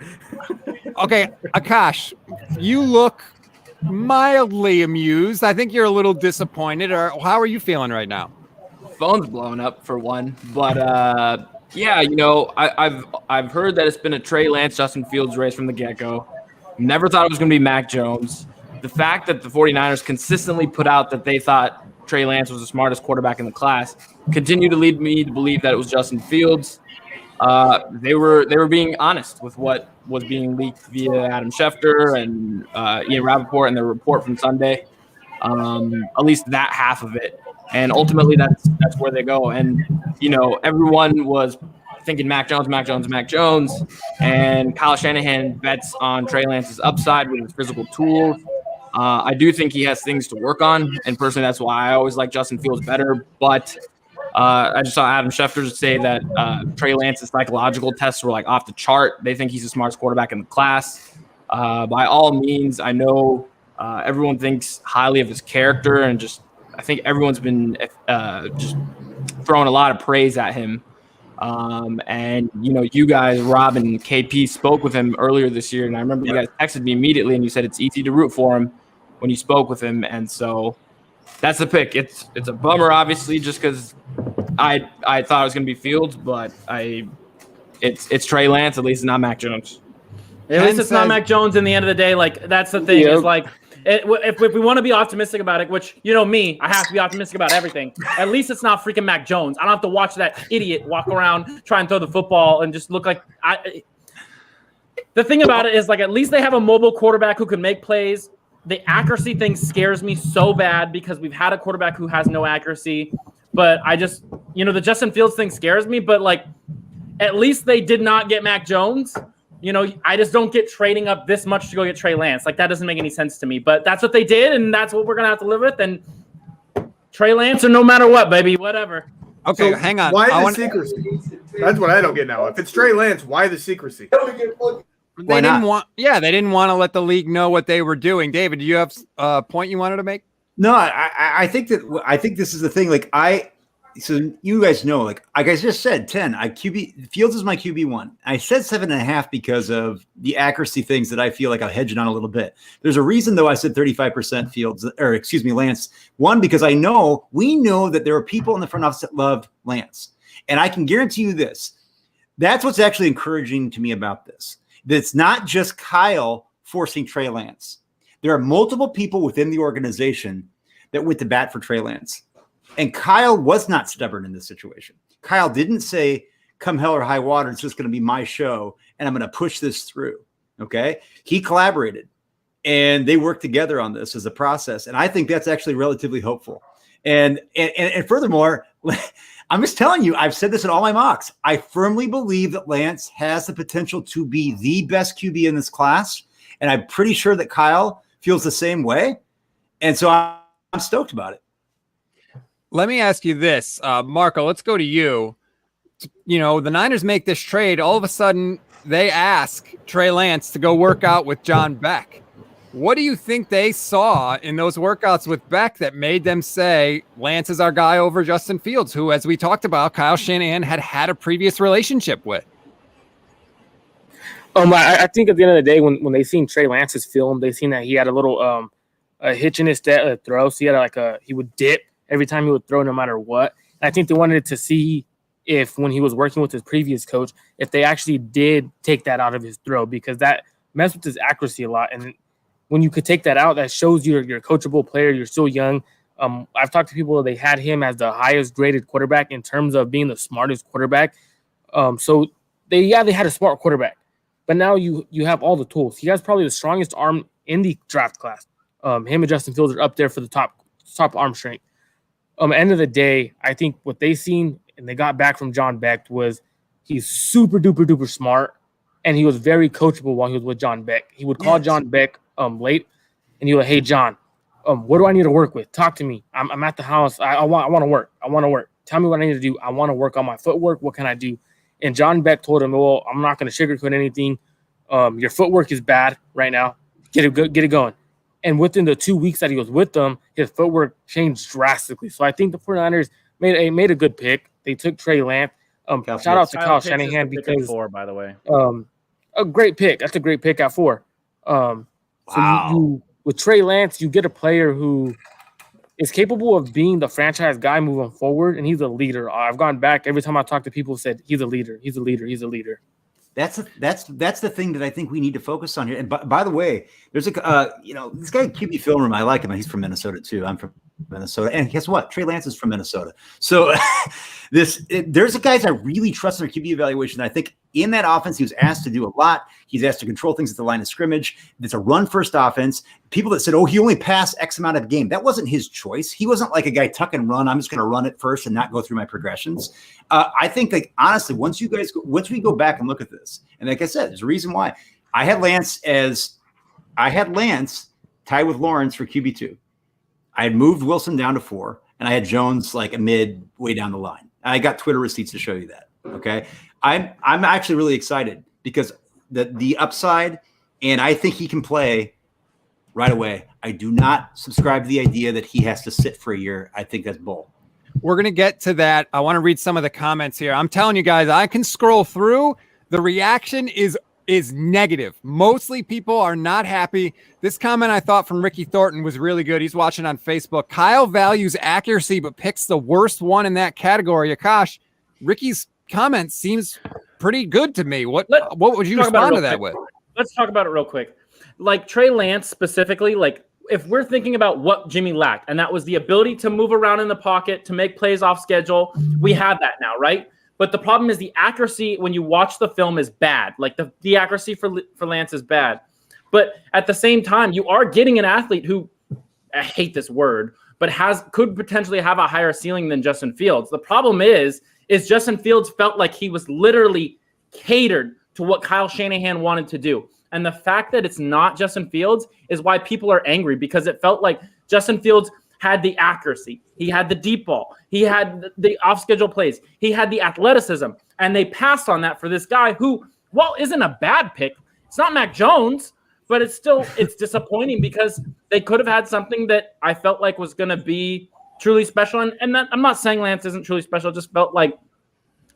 Okay, Akash, you look mildly amused. I think you're a little disappointed. Or how are you feeling right now? Phone's blowing up for one, but yeah, I've heard that it's been a Trey Lance, Justin Fields race from the get-go. Never thought it was going to be Mac Jones. The fact that the 49ers consistently put out that they thought Trey Lance was the smartest quarterback in the class continued to lead me to believe that it was Justin Fields. They were being honest with what was being leaked via Adam Schefter and Ian Rappaport and the report from Sunday. At least that half of it. And ultimately, that's where they go. And, everyone was thinking Mac Jones. And Kyle Shanahan bets on Trey Lance's upside with his physical tools. I do think he has things to work on. And personally, that's why I always like Justin Fields better. But I just saw Adam Schefter say that Trey Lance's psychological tests were off the chart. They think he's the smartest quarterback in the class. By all means, I know everyone thinks highly of his character and I think everyone's been just throwing a lot of praise at him. And, you guys, Rob and KP, spoke with him earlier this year. And I remember you guys texted me immediately and you said it's easy to root for him when you spoke with him. And so that's the pick. It's a bummer, obviously, just because I thought it was going to be Fields, but it's Trey Lance. At least it's not Mac Jones. At least it's not Mac Jones in the end of the day. That's the thing. Yep. Is If we want to be optimistic about it, which, you know me, I have to be optimistic about everything. At least it's not freaking Mac Jones. I don't have to watch that idiot walk around, try and throw the football, and just look like the thing about it is, like, at least they have a mobile quarterback who can make plays. The accuracy thing scares me so bad because we've had a quarterback who has no accuracy. But I just, the Justin Fields thing scares me. But, like, at least they did not get Mac Jones. I just don't get trading up this much to go get Trey Lance. Like, that doesn't make any sense to me. But that's what they did, and that's what we're going to have to live with. And Trey Lance, or no matter what, baby, whatever. Okay, So hang on. Why the secrecy? That's what I don't get now. If it's Trey Lance, why the secrecy? They didn't want to let the league know what they were doing. David, do you have a point you wanted to make? No, I think this is the thing. Like, so you guys know, like I just said, 10. Fields is my QB1. I said 7.5 because of the accuracy things that I feel like I'm hedging on a little bit. There's a reason though I said 35% Fields, or excuse me, Lance. One, because we know that there are people in the front office that loved Lance, and I can guarantee you this. That's what's actually encouraging to me about this. That's not just Kyle forcing Trey Lance. There are multiple people within the organization that went to bat for Trey Lance. And Kyle was not stubborn in this situation. Kyle didn't say, come hell or high water, it's just going to be my show, and I'm going to push this through. Okay? He collaborated, and they worked together on this as a process. And I think that's actually relatively hopeful. And furthermore, I'm just telling you, I've said this in all my mocks. I firmly believe that Lance has the potential to be the best QB in this class. And I'm pretty sure that Kyle feels the same way. And so I'm stoked about it. Let me ask you this, Marco, let's go to you. The Niners make this trade. All of a sudden, they ask Trey Lance to go work out with John Beck. What do you think they saw in those workouts with Beck that made them say Lance is our guy over Justin Fields, who, as we talked about, Kyle Shanahan had a previous relationship with? I think at the end of the day, when they seen Trey Lance's film, they seen that he had a little a hitch in his throw. So he had he would dip every time he would throw, no matter what. And I think they wanted to see if, when he was working with his previous coach, if they actually did take that out of his throw, because that messed with his accuracy a lot. And when you could take that out, that shows you're a coachable player. You're still young. I've talked to people, they had him as the highest graded quarterback in terms of being the smartest quarterback. So they had a smart quarterback, but now you have all the tools. He has probably the strongest arm in the draft class. Him and Justin Fields are up there for the top arm strength. At the end of the day, I think what they seen and they got back from John Beck was he's super duper duper smart, and he was very coachable while he was with John Beck. He would call John Beck late, and he would, hey John, what do I need to work with? Talk to me. I'm at the house. I want to work. I want to work. Tell me what I need to do. I want to work on my footwork. What can I do? And John Beck told him, well, I'm not going to sugarcoat anything. Your footwork is bad right now. Get it going. And within the 2 weeks that he was with them, his footwork changed drastically. So I think the 49ers made a good pick. They took Trey Lance. Shout out to Kyle Shanahan because, by the way, a great pick. That's a great pick at 4. Wow. So with Trey Lance, you get a player who is capable of being the franchise guy moving forward, and he's a leader. I've gone back every time I talk to people, said he's a leader. He's a leader. He's a leader. That's the thing that I think we need to focus on here. And by the way, there's this guy QB Film Room. I like him. He's from Minnesota too. I'm from Minnesota, and guess what? Trey Lance is from Minnesota. So there's a guys I really trust in their QB evaluation. I think in that offense, he was asked to do a lot. He's asked to control things at the line of scrimmage. It's a run-first offense. People that said, oh, he only passed X amount of game. That wasn't his choice. He wasn't like a guy tuck and run. I'm just going to run it first and not go through my progressions. I think, like, honestly, once we go back and look at this, and like I said, there's a reason why I had Lance tied with Lawrence for QB2. I had moved Wilson down to 4, and I had Jones like a midway down the line. I got Twitter receipts to show you that. Okay. I'm actually really excited because the upside, and I think he can play right away. I do not subscribe to the idea that he has to sit for a year. I think that's bull. We're going to get to that. I want to read some of the comments here. I'm telling you guys, I can scroll through. The reaction is negative. Mostly people are not happy. This comment I thought from Ricky Thornton was really good. He's watching on Facebook. Kyle values accuracy, but picks the worst one in that category. Akash, Ricky's comment seems pretty good to me. What would you respond to that with? Let's talk about it real quick. Like Trey Lance specifically, like if we're thinking about what Jimmy lacked, and that was the ability to move around in the pocket, to make plays off schedule, we have that now, right? But the problem is the accuracy when you watch the film is bad. Like the accuracy for Lance is bad. But at the same time, you are getting an athlete who, I hate this word, but could potentially have a higher ceiling than Justin Fields. The problem is Justin Fields felt like he was literally catered to what Kyle Shanahan wanted to do. And the fact that it's not Justin Fields is why people are angry, because it felt like Justin Fields had the accuracy. He had the deep ball. He had the off-schedule plays. He had the athleticism. And they passed on that for this guy who, well, isn't a bad pick. It's not Mac Jones, but it's disappointing because they could have had something that I felt like was going to be truly special. And that, I'm not saying Lance isn't truly special. It just felt like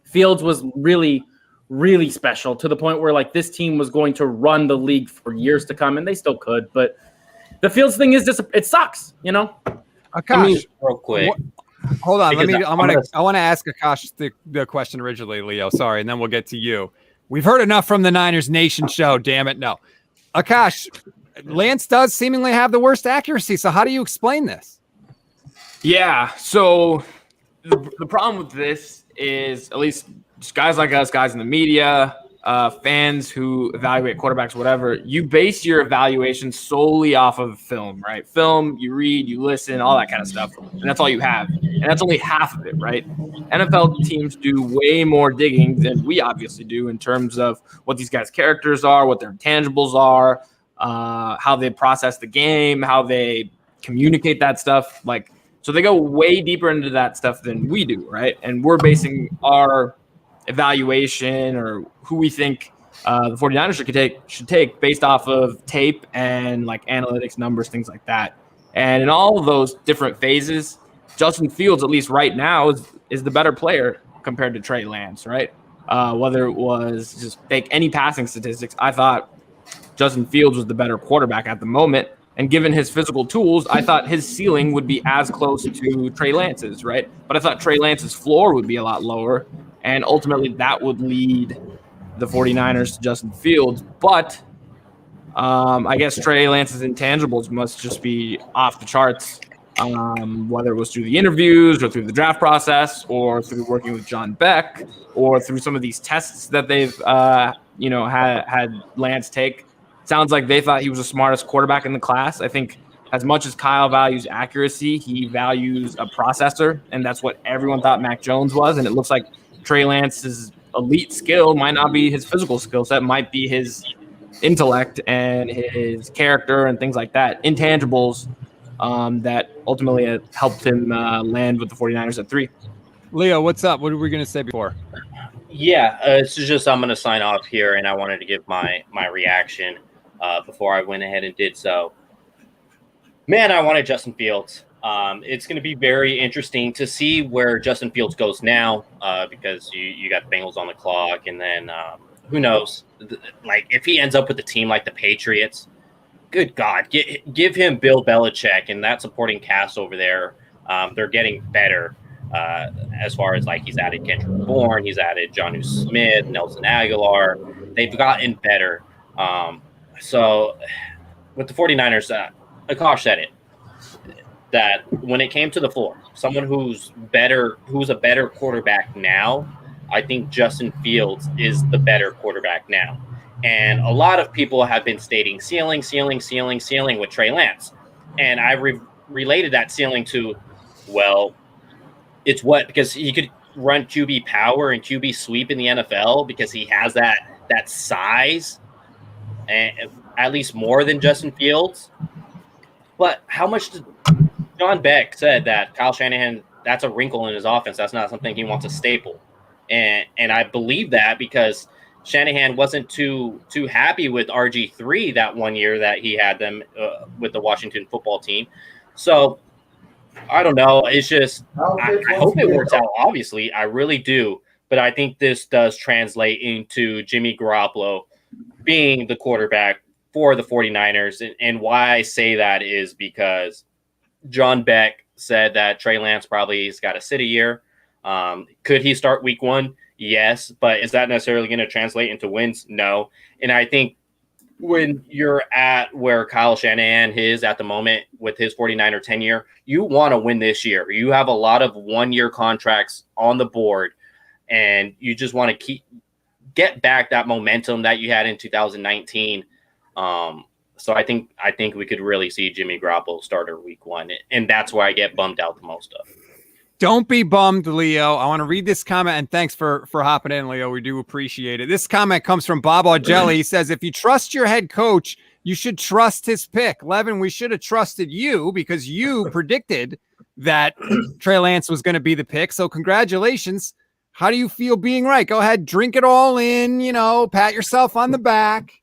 Fields was really, really special to the point where like this team was going to run the league for years to come, and they still could. But the Fields thing is just, it sucks, you know? Akash, real quick. Hold on. Because I want to ask Akash the question originally, Leo. Sorry, and then we'll get to you. We've heard enough from the Niners Nation show. Damn it, no. Akash, Lance does seemingly have the worst accuracy. So how do you explain this? Yeah. So the problem with this is, at least just guys like us, guys in the media, fans who evaluate quarterbacks, whatever, you base your evaluation solely off of film, right? Film, you read, you listen, all that kind of stuff. And that's all you have. And that's only half of it, right? NFL teams do way more digging than we obviously do in terms of what these guys' characters are, what their intangibles are, how they process the game, how they communicate that stuff. Like, so they go way deeper into that stuff than we do, right? And we're basing our evaluation or who we think the 49ers should take based off of tape and like analytics, numbers, things like that. And in all of those different phases, Justin Fields, at least right now, is the better player compared to Trey Lance, right? Whether it was just take any passing statistics, I thought Justin Fields was the better quarterback at the moment. And given his physical tools, I thought his ceiling would be as close to Trey Lance's, right? But I thought Trey Lance's floor would be a lot lower. And ultimately, that would lead the 49ers to Justin Fields. But I guess Trey Lance's intangibles must just be off the charts, whether it was through the interviews or through the draft process or through working with John Beck or through some of these tests that they've had Lance take. Sounds like they thought he was the smartest quarterback in the class. I think as much as Kyle values accuracy, he values a processor, and that's what everyone thought Mac Jones was. And it looks like Trey Lance's elite skill might not be his physical skill set, might be his intellect and his character and things like that, intangibles that ultimately helped him land with the 49ers at 3. Leo, what's up? What were we going to say before? Yeah, it's just I'm going to sign off here, and I wanted to give my reaction before I went ahead and did so. Man, I wanted Justin Fields. It's going to be very interesting to see where Justin Fields goes now because you got the Bengals on the clock, and then who knows? Like if he ends up with a team like the Patriots, good God, give him Bill Belichick and that supporting cast over there. They're getting better as far as like he's added Kendrick Bourne, he's added Jonnu Smith, Nelson Aguilar. They've gotten better. So with the 49ers, Akash said it, that when it came to the floor, someone who's a better quarterback now, I think Justin Fields is the better quarterback now. And a lot of people have been stating ceiling with Trey Lance. And I related that ceiling to, well, it's what, because he could run QB power and QB sweep in the NFL because he has that size, and at least more than Justin Fields. But how much did John Beck said that Kyle Shanahan, that's a wrinkle in his offense. That's not something he wants to staple. And I believe that because Shanahan wasn't too happy with RG3 that one year that he had them with the Washington football team. So I don't know. It's just I hope it works out. Obviously, I really do. But I think this does translate into Jimmy Garoppolo being the quarterback for the 49ers. And why I say that is because John Beck said that Trey Lance probably has got to sit a year. Could he start week 1? Yes. But is that necessarily going to translate into wins? No. And I think when you're at where Kyle Shanahan is at the moment with his 49er tenure, you want to win this year. You have a lot of one-year contracts on the board, and you just want to get back that momentum that you had in 2019. So I think we could really see Jimmy Garoppolo starter week 1, and that's where I get bummed out the most of. Don't be bummed, Leo. I want to read this comment, and thanks for hopping in, Leo. We do appreciate it. This comment comes from Bob Augelli. He says, if you trust your head coach, you should trust his pick. Levin, we should have trusted you because you predicted that Trey Lance was going to be the pick. So congratulations. How do you feel being right? Go ahead, drink it all in, pat yourself on the back.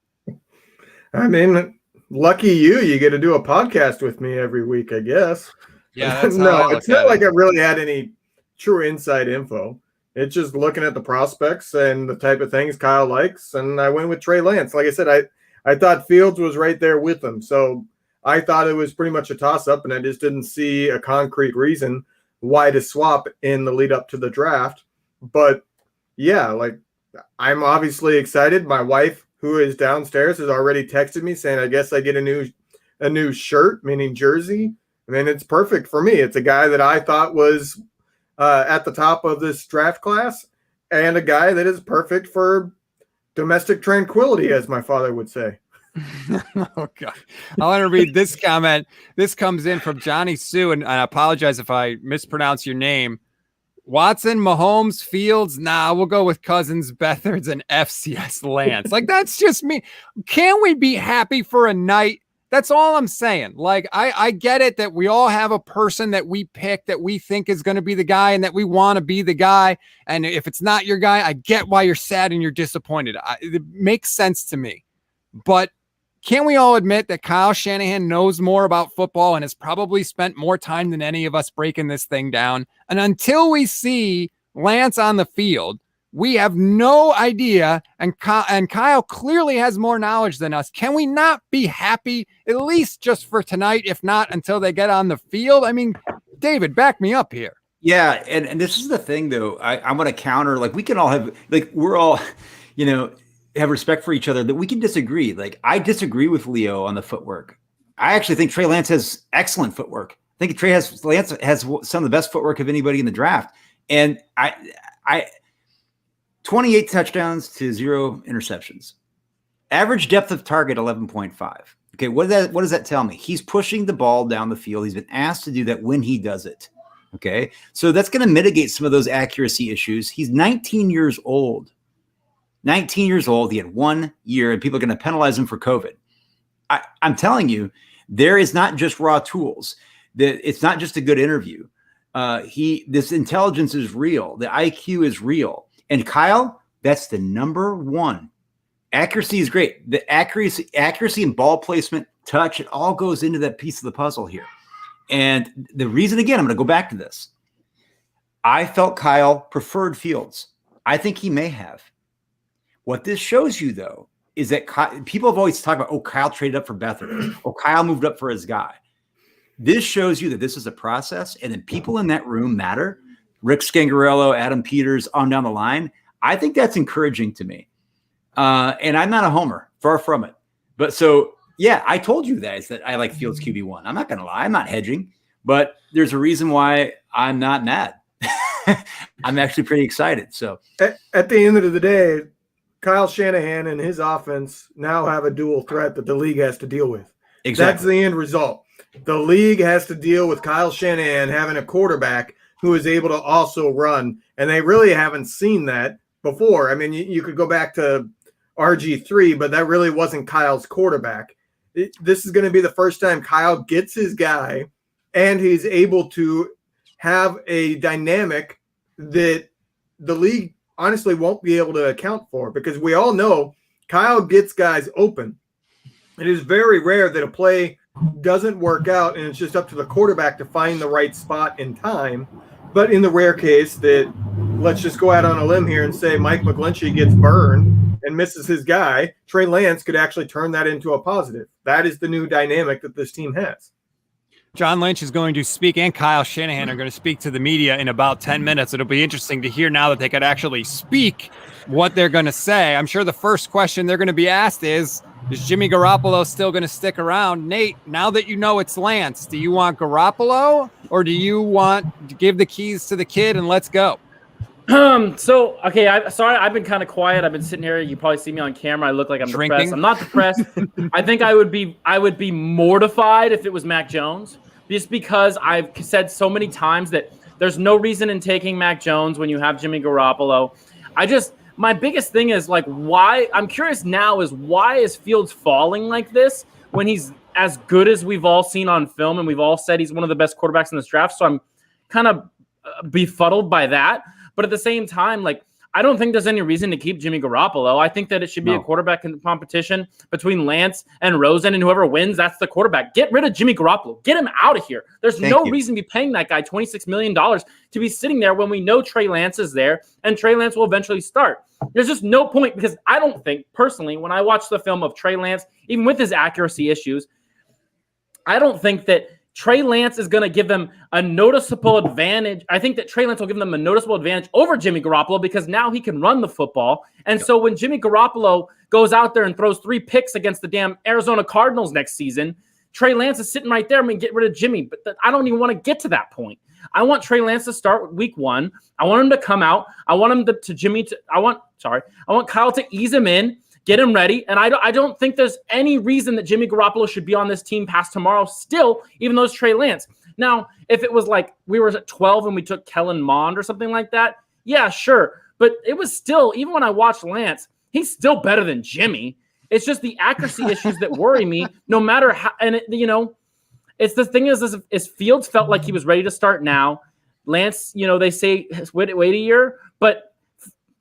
I mean, lucky you get to do a podcast with me every week, I guess. Yeah, that's no, it's not like I really had any true inside info. It's just looking at the prospects and the type of things Kyle likes, and I went with Trey Lance. Like I said, I thought Fields was right there with him, so I thought it was pretty much a toss-up, and I just didn't see a concrete reason why to swap in the lead up to the draft. But yeah, like I'm obviously excited. My wife, who is downstairs, has already texted me saying, I guess I get a new shirt, meaning jersey. I mean, it's perfect for me. It's a guy that I thought was at the top of this draft class and a guy that is perfect for domestic tranquility, as my father would say. Oh, God. I want to read this comment. This comes in from Johnny Sue, and I apologize if I mispronounce your name. Watson, Mahomes, Fields, we'll go with Cousins, Beathard, and FCS Lance. Like, that's just me. Can we be happy for a night? That's all I'm saying. Like, I get it that we all have a person that we pick that we think is going to be the guy and that we want to be the guy. And if it's not your guy, I get why you're sad and you're disappointed. It makes sense to me. But can't we all admit that Kyle Shanahan knows more about football and has probably spent more time than any of us breaking this thing down? And until we see Lance on the field, we have no idea, and Kyle clearly has more knowledge than us. Can we not be happy, at least just for tonight, if not until they get on the field? I mean, David, back me up here. Yeah, and this is the thing, though. I'm going to counter, like, we can all have, like, we're all, have respect for each other, that we can disagree. Like, I disagree with Leo on the footwork. I actually think Trey Lance has excellent footwork. I think Lance has some of the best footwork of anybody in the draft. And I 28 touchdowns to 0 interceptions. Average depth of target, 11.5. Okay, what does that tell me? He's pushing the ball down the field. He's been asked to do that when he does it. Okay, so that's going to mitigate some of those accuracy issues. He's 19 years old. 19 years old. He had 1 year, and people are going to penalize him for COVID. I'm telling you, there is not just raw tools. It's not just a good interview. This intelligence is real. The IQ is real. And Kyle, that's the number one. Accuracy is great. The accuracy and ball placement, touch, it all goes into that piece of the puzzle here. And the reason, again, I'm going to go back to this. I felt Kyle preferred Fields. I think he may have. What this shows you, though, is that people have always talked about, Kyle traded up for Beathard. Kyle moved up for his guy. This shows you that this is a process, and then people in that room matter. Rick Scangarello, Adam Peters, on down the line. I think that's encouraging to me. And I'm not a homer, far from it. But so, yeah, I told you guys that I like Fields QB1. I'm not going to lie. I'm not hedging. But there's a reason why I'm not mad. I'm actually pretty excited. So at the end of the day, Kyle Shanahan and his offense now have a dual threat that the league has to deal with. Exactly. That's the end result. The league has to deal with Kyle Shanahan having a quarterback who is able to also run, and they really haven't seen that before. I mean, you could go back to RG3, but that really wasn't Kyle's quarterback. This is going to be the first time Kyle gets his guy, and he's able to have a dynamic that the league honestly won't be able to account for, because we all know Kyle gets guys open. It is very rare that a play doesn't work out and it's just up to the quarterback to find the right spot in time. But in the rare case that, let's just go out on a limb here and say Mike McGlinchey gets burned and misses his guy, Trey Lance could actually turn that into a positive. That is the new dynamic that this team has. John Lynch is going to speak, and Kyle Shanahan are going to speak to the media in about 10 minutes. It'll be interesting to hear now that they could actually speak what they're going to say. I'm sure the first question they're going to be asked is, Is Jimmy Garoppolo still going to stick around? Nate, now that you know it's Lance, do you want Garoppolo or do you want to give the keys to the kid and let's go? So okay, I've been kind of quiet. I've been sitting here. You probably see me on camera. I look like I'm Drinking. depressed. I'm not depressed. I think I would be mortified if it was Mac Jones, just because I've said so many times that there's no reason in taking Mac Jones when you have Jimmy Garoppolo. My biggest thing is like why I'm curious now is why is Fields falling like this when he's as good as we've all seen on film and we've all said he's one of the best quarterbacks in this draft. So I'm kind of befuddled by that. But at the same time, like, I don't think there's any reason to keep Jimmy Garoppolo. I think that it should be a quarterback competition between Lance and Rosen, and whoever wins, that's the quarterback. Get rid of Jimmy Garoppolo. Get him out of here. There's no reason to be paying that guy $26 million to be sitting there when we know Trey Lance is there, and Trey Lance will eventually start. There's just no point, because I don't think, personally, when I watch the film of Trey Lance, even with his accuracy issues, I don't think that Trey Lance is going to give them a noticeable advantage. I think that Trey Lance will give them a noticeable advantage over Jimmy Garoppolo because now he can run the football. And so when Jimmy Garoppolo goes out there and throws 3 picks against the damn Arizona Cardinals next season, Trey Lance is sitting right there. I mean, get rid of Jimmy. But I don't even want to get to that point. I want Trey Lance to start week 1. I want him to come out. I want him I want Kyle to ease him in, get him ready. And I don't think there's any reason that Jimmy Garoppolo should be on this team past tomorrow still, even though it's Trey Lance. Now, if it was like we were at 12 and we took Kellen Mond or something like that, yeah, sure. But it was still, even when I watched Lance, he's still better than Jimmy. It's just the accuracy issues that worry me, no matter how. And, it's the thing is Fields felt like he was ready to start now. Lance, they say wait a year, but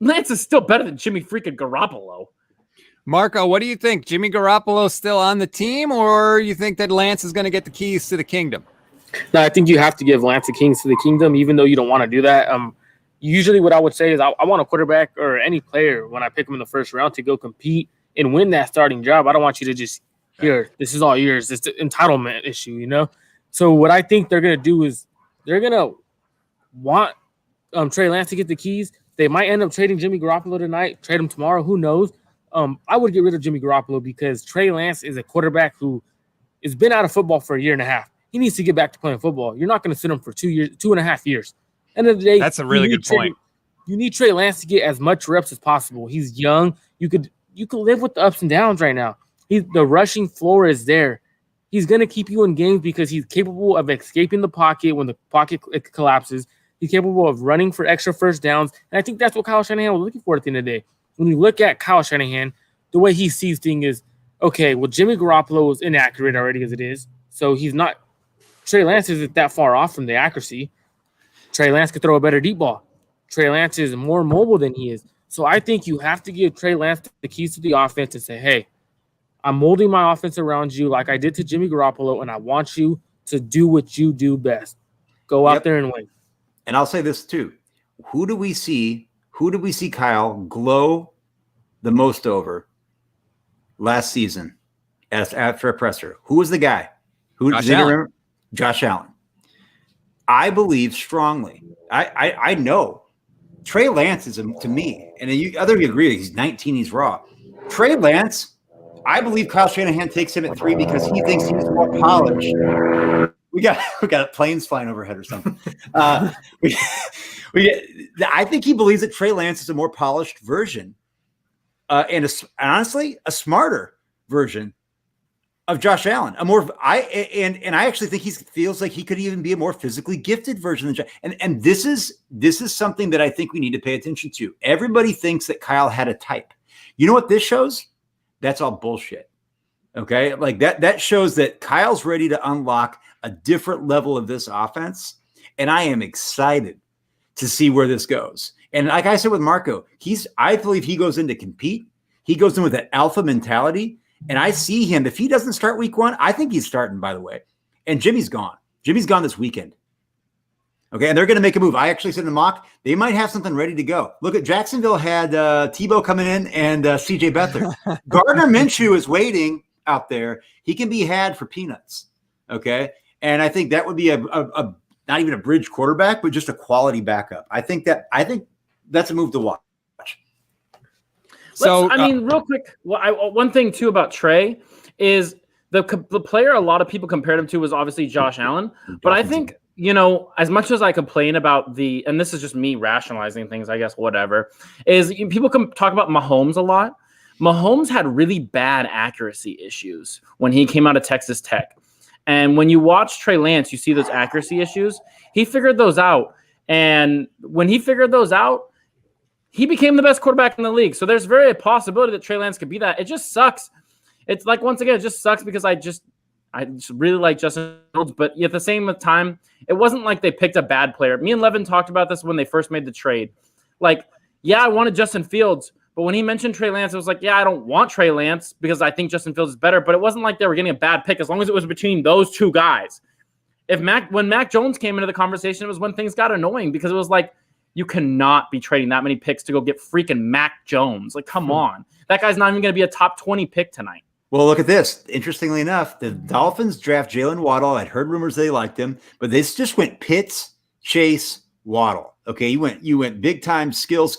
Lance is still better than Jimmy freaking Garoppolo. Marco, what do you think? Jimmy Garoppolo still on the team, or you think that Lance is going to get the keys to the kingdom? No, I think you have to give Lance the keys to the kingdom, even though you don't want to do that. Usually what I would say is I want a quarterback or any player when I pick him in the first round to go compete and win that starting job. I don't want you to just, here, this is all yours. It's the entitlement issue, So what I think they're going to do is they're going to want Trey Lance to get the keys. They might end up trading Jimmy Garoppolo tonight, trade him tomorrow. Who knows? I would get rid of Jimmy Garoppolo because Trey Lance is a quarterback who has been out of football for 1.5 years. He needs to get back to playing football. You're not going to sit him for 2.5 years. End of the day, that's a really good point. You need Trey Lance to get as much reps as possible. He's young. You could live with the ups and downs right now. The rushing floor is there. He's going to keep you in games because he's capable of escaping the pocket when the pocket collapses. He's capable of running for extra first downs. And I think that's what Kyle Shanahan was looking for at the end of the day. When you look at Kyle Shanahan, the way he sees things is, okay, well, Jimmy Garoppolo is inaccurate already as it is. So he's not – Trey Lance isn't that far off from the accuracy. Trey Lance could throw a better deep ball. Trey Lance is more mobile than he is. So I think you have to give Trey Lance the keys to the offense and say, hey, I'm molding my offense around you like I did to Jimmy Garoppolo, and I want you to do what you do best. Go out there and win. And I'll say this too. Who do we see Kyle glow the most over last season after a presser? Who was the guy? Josh Allen. Remember? Josh Allen. I believe strongly. I know Trey Lance is to me, and other you agree, he's 19, he's raw. Trey Lance, I believe Kyle Shanahan takes him at 3 because he thinks he's more polished. We got planes flying overhead or something. I think he believes that Trey Lance is a more polished version, and honestly, a smarter version of Josh Allen. I actually think he feels like he could even be a more physically gifted version than Josh. And this is something that I think we need to pay attention to. Everybody thinks that Kyle had a type. You know what this shows? That's all bullshit. Okay, like that shows that Kyle's ready to unlock a different level of this offense, and I am excited to see where this goes. And like I said with Marco, I believe he goes in to compete. He goes in with that alpha mentality, and I see him. If he doesn't start week 1, I think he's starting, by the way. And Jimmy's gone. Jimmy's gone this weekend. Okay, and they're going to make a move. I actually said in the mock, they might have something ready to go. Look at Jacksonville had Tebow coming in and C.J. Beathard. Gardner Minshew is waiting out there. He can be had for peanuts. Okay, and I think that would be a not even a bridge quarterback, but just a quality backup. I think that's a move to watch. So I mean, real quick, one thing too about Trey is the player a lot of people compared him to was obviously Josh Allen. But I think, as much as I complain about and this is just me rationalizing things, I guess, whatever, is people talk about Mahomes a lot. Mahomes had really bad accuracy issues when he came out of Texas Tech. And when you watch Trey Lance, you see those accuracy issues. He figured those out. And when he figured those out, he became the best quarterback in the league. So there's very a possibility that Trey Lance could be that. It just sucks. It's like, once again, it just sucks because I just really like Justin Fields. But at the same time, it wasn't like they picked a bad player. Me and Levin talked about this when they first made the trade. Like, yeah, I wanted Justin Fields. But when he mentioned Trey Lance, it was like, yeah, I don't want Trey Lance because I think Justin Fields is better. But it wasn't like they were getting a bad pick as long as it was between those two guys. When Mac Jones came into the conversation, it was when things got annoying because it was like, you cannot be trading that many picks to go get freaking Mac Jones. Like, come on. That guy's not even going to be a top 20 pick tonight. Well, look at this. Interestingly enough, the Dolphins draft Jalen Waddle. I'd heard rumors they liked him, but they just went Pitts, Chase, Waddle. Okay, you went big time skill.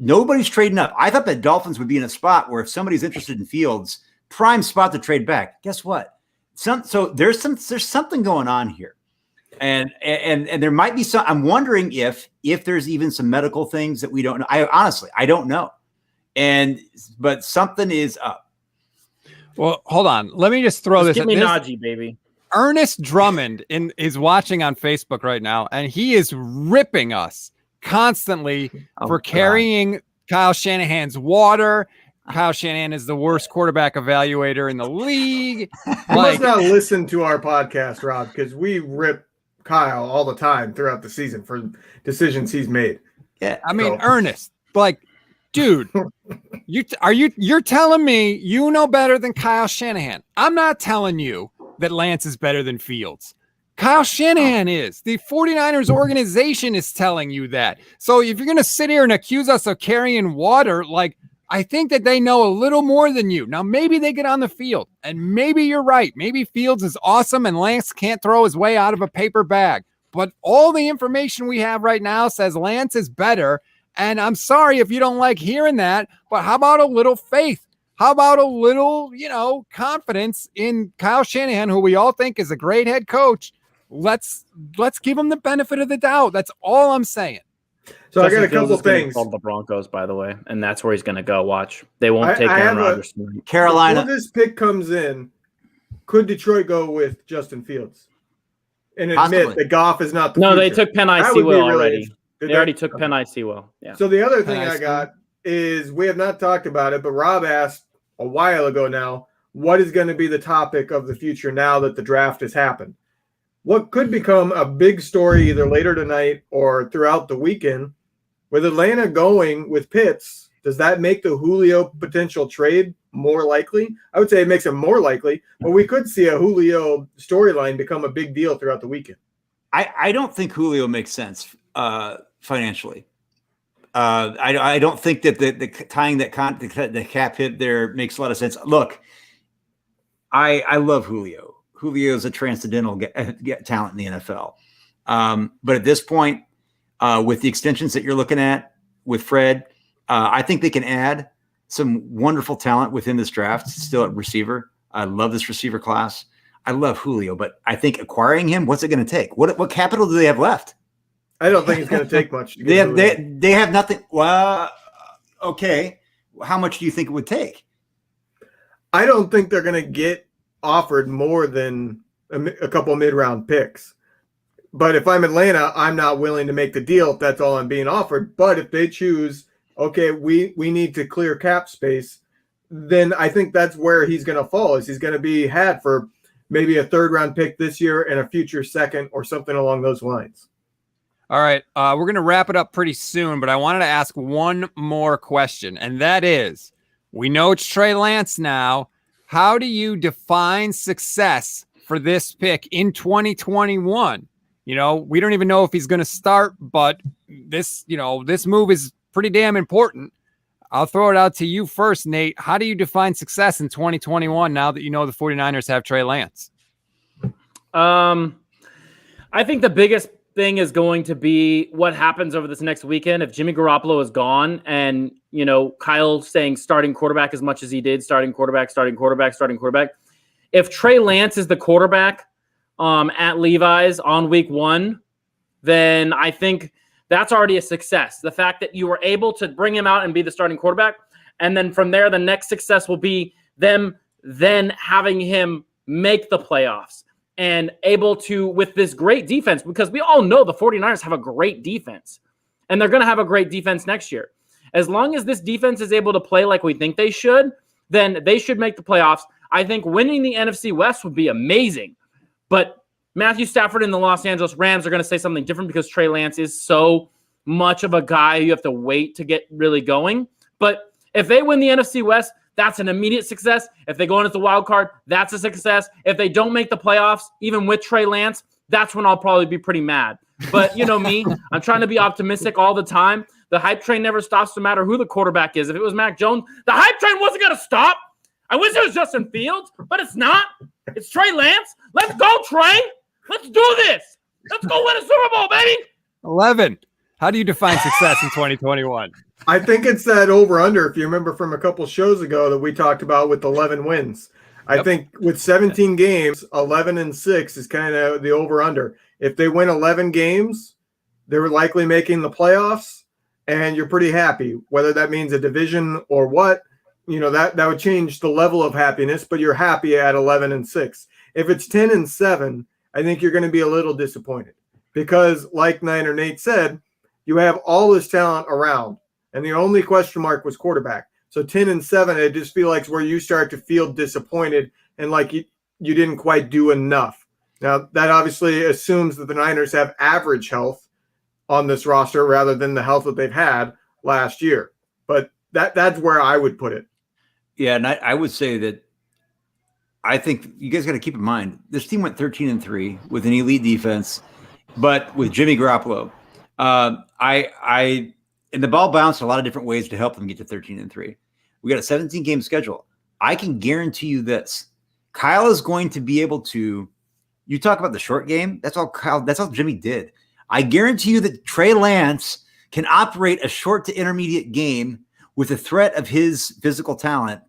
Nobody's trading up. I thought the Dolphins would be in a spot where if somebody's interested in Fields, prime spot to trade back. Guess what? So there's something going on here, and there might be some. I'm wondering if there's even some medical things that we don't know. I don't know, but something is up. Well, hold on. Let me just throw this. Give me Najee, baby. Ernest Drummond is watching on Facebook right now, and he is ripping us constantly for carrying Kyle Shanahan's water. Kyle Shanahan is the worst quarterback evaluator in the league. You must not listen to our podcast, Rob, because we rip Kyle all the time throughout the season for decisions he's made. Yeah, I mean, Ernest, dude, you're telling me you know better than Kyle Shanahan. I'm not telling you that Lance is better than Fields. Kyle Shanahan is. The 49ers organization is telling you that. So if you're going to sit here and accuse us of carrying water, I think that they know a little more than you. Now, maybe they get on the field, and maybe you're right. Maybe Fields is awesome and Lance can't throw his way out of a paper bag. But all the information we have right now says Lance is better. And I'm sorry if you don't like hearing that, but how about a little faith? How about a little, confidence in Kyle Shanahan, who we all think is a great head coach? Let's give him the benefit of the doubt. That's all I'm saying. So I got a couple things. Called the Broncos, by the way, and that's where he's going to go. Watch, they won't take Aaron Rodgers. Carolina. Before this pick comes in, could Detroit go with Justin Fields and admit that Goff is not the future? They took Penei Sewell already. They already took Penei Sewell. Yeah. So the other thing I got is we have not talked about it, but Rob asked a while ago now, what is going to be the topic of the future now that the draft has happened? What could become a big story either later tonight or throughout the weekend with Atlanta going with Pitts? Does that make the Julio potential trade more likely? I would say it makes it more likely, but we could see a Julio storyline become a big deal throughout the weekend. I don't think Julio makes sense financially. I don't think that the tying the cap hit there makes a lot of sense. Look, I love Julio. Julio is a transcendental talent in the NFL. But at this point, with the extensions that you're looking at with Fred, I think they can add some wonderful talent within this draft still at receiver. I love this receiver class. I love Julio, but I think acquiring him, what's it going to take? What capital do they have left? I don't think it's going to take much. They have nothing. Well, okay. How much do you think it would take? I don't think they're going to get offered more than a couple mid-round picks. But if I'm Atlanta, I'm not willing to make the deal if that's all I'm being offered. But if they choose, okay, we need to clear cap space, then I think that's where he's going to fall. Is he's going to be had for maybe a third-round pick this year and a future second or something along those lines. All right, we're going to wrap it up pretty soon, but I wanted to ask one more question, and that is, we know it's Trey Lance now. How do you define success for this pick in 2021? We don't even know if he's going to start, but this move is pretty damn important. I'll throw it out to you first, Nate. How do you define success in 2021 now that you know the 49ers have Trey Lance? I think the biggest thing is going to be what happens over this next weekend if Jimmy Garoppolo is gone and, Kyle saying starting quarterback as much as he did, starting quarterback. If Trey Lance is the quarterback at Levi's on week 1, then I think that's already a success. The fact that you were able to bring him out and be the starting quarterback, and then from there, the next success will be them then having him make the playoffs and able to, with this great defense, because we all know the 49ers have a great defense, and they're going to have a great defense next year. As long as this defense is able to play like we think they should, then they should make the playoffs. I think winning the NFC West would be amazing, but Matthew Stafford and the Los Angeles Rams are going to say something different because Trey Lance is so much of a guy you have to wait to get really going. But if they win the NFC West, that's an immediate success. If they go in as the wild card, that's a success. If they don't make the playoffs, even with Trey Lance, that's when I'll probably be pretty mad. But you know me, I'm trying to be optimistic all the time. The hype train never stops no matter who the quarterback is. If it was Mac Jones, the hype train wasn't going to stop. I wish it was Justin Fields, but it's not. It's Trey Lance. Let's go, Trey. Let's do this. Let's go win a Super Bowl, baby. 11. How do you define success in 2021? I think it's that over-under, if you remember from a couple shows ago that we talked about with 11 wins. I think with 17 games, 11-6 is kind of the over-under. If they win 11 games, they're likely making the playoffs, and you're pretty happy. Whether that means a division or what, that would change the level of happiness, but you're happy at 11-6. If it's 10-7, I think you're going to be a little disappointed because, like Niner Nate said, you have all this talent around, and the only question mark was quarterback. So 10-7, I just feel like it's where you start to feel disappointed and like you didn't quite do enough. Now, that obviously assumes that the Niners have average health on this roster rather than the health that they've had last year. But that's where I would put it. Yeah, and I would say that I think you guys got to keep in mind this team went 13-3 with an elite defense, but with Jimmy Garoppolo, and the ball bounced a lot of different ways to help them get to 13-3. We got a 17-game schedule. I can guarantee you this: Kyle is going to be able to. You talk about the short game. That's all Jimmy did. I guarantee you that Trey Lance can operate a short to intermediate game with the threat of his physical talent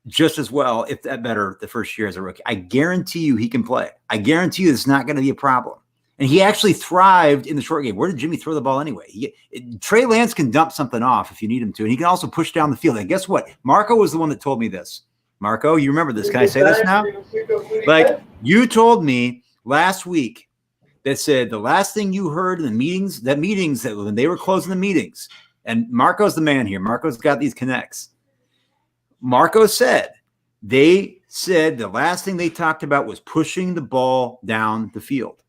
just as well, if that better, the first year as a rookie. I guarantee you he can play. I guarantee you it's not going to be a problem. And he actually thrived in the short game. Where did Jimmy throw the ball anyway? Trey Lance can dump something off if you need him to, and he can also push down the field. And guess what? Marco was the one that told me this. Marco, you remember this. Can I say this now? Like, you told me last week that said the last thing you heard in the meetings, that when they were closing the meetings, and Marco's the man here. Marco's got these connects. Marco said they said the last thing they talked about was pushing the ball down the field.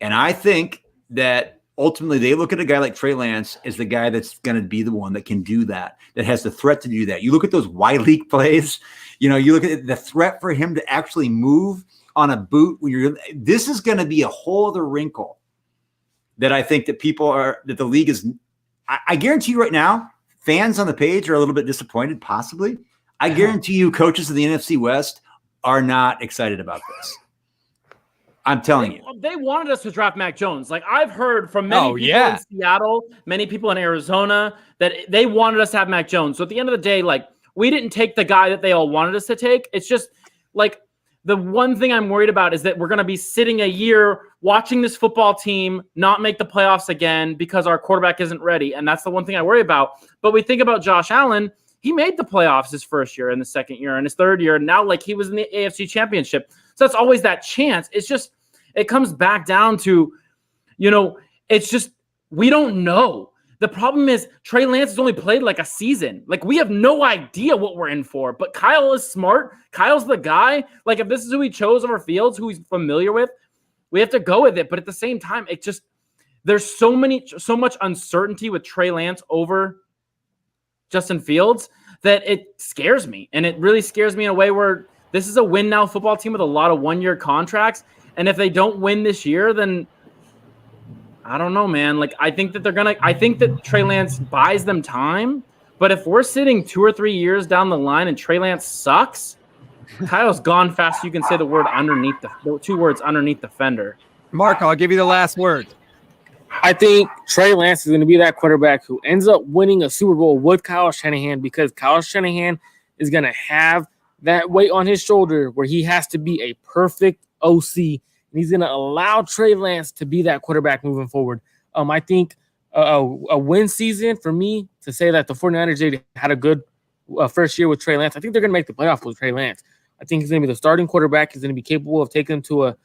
And I think that ultimately they look at a guy like Trey Lance as the guy that's going to be the one that can do that has the threat to do that. You look at those Y league plays, you look at the threat for him to actually move on a boot when this is going to be a whole other wrinkle that I think that that the league is. I guarantee you right now, fans on the page are a little bit disappointed, possibly. I guarantee you coaches of the NFC West are not excited about this. I'm telling you. They wanted us to draft Mac Jones. Like, I've heard from many people in Seattle, many people in Arizona, that they wanted us to have Mac Jones. So at the end of the day, like, we didn't take the guy that they all wanted us to take. It's just, like, the one thing I'm worried about is that we're going to be sitting a year watching this football team not make the playoffs again because our quarterback isn't ready. And that's the one thing I worry about. But we think about Josh Allen. He made the playoffs his first year and the second year and his third year. And now, like, he was in the AFC Championship. So it's always that chance. It's just, it comes back down to, it's just, we don't know. The problem is Trey Lance has only played like a season. Like, we have no idea what we're in for, but Kyle is smart. Kyle's the guy. Like, if this is who he chose over Fields, who he's familiar with, we have to go with it. But at the same time, it just, there's so much uncertainty with Trey Lance over Justin Fields that it scares me. And it really scares me in a way where this is a win now football team with a lot of one-year contracts. And if they don't win this year, then I don't know, man. Like, I think that Trey Lance buys them time. But if we're sitting 2 or 3 years down the line and Trey Lance sucks, Kyle's gone fast. You can say the word underneath the 2 words underneath the fender. Marco, I'll give you the last word. I think Trey Lance is going to be that quarterback who ends up winning a Super Bowl with Kyle Shanahan because Kyle Shanahan is going to have that weight on his shoulder where he has to be a perfect OC, and he's going to allow Trey Lance to be that quarterback moving forward. I think a win season for me to say that the 49ers they had a good first year with Trey Lance. I think they're going to make the playoffs with Trey Lance. I think he's going to be the starting quarterback. He's going to be capable of taking them to a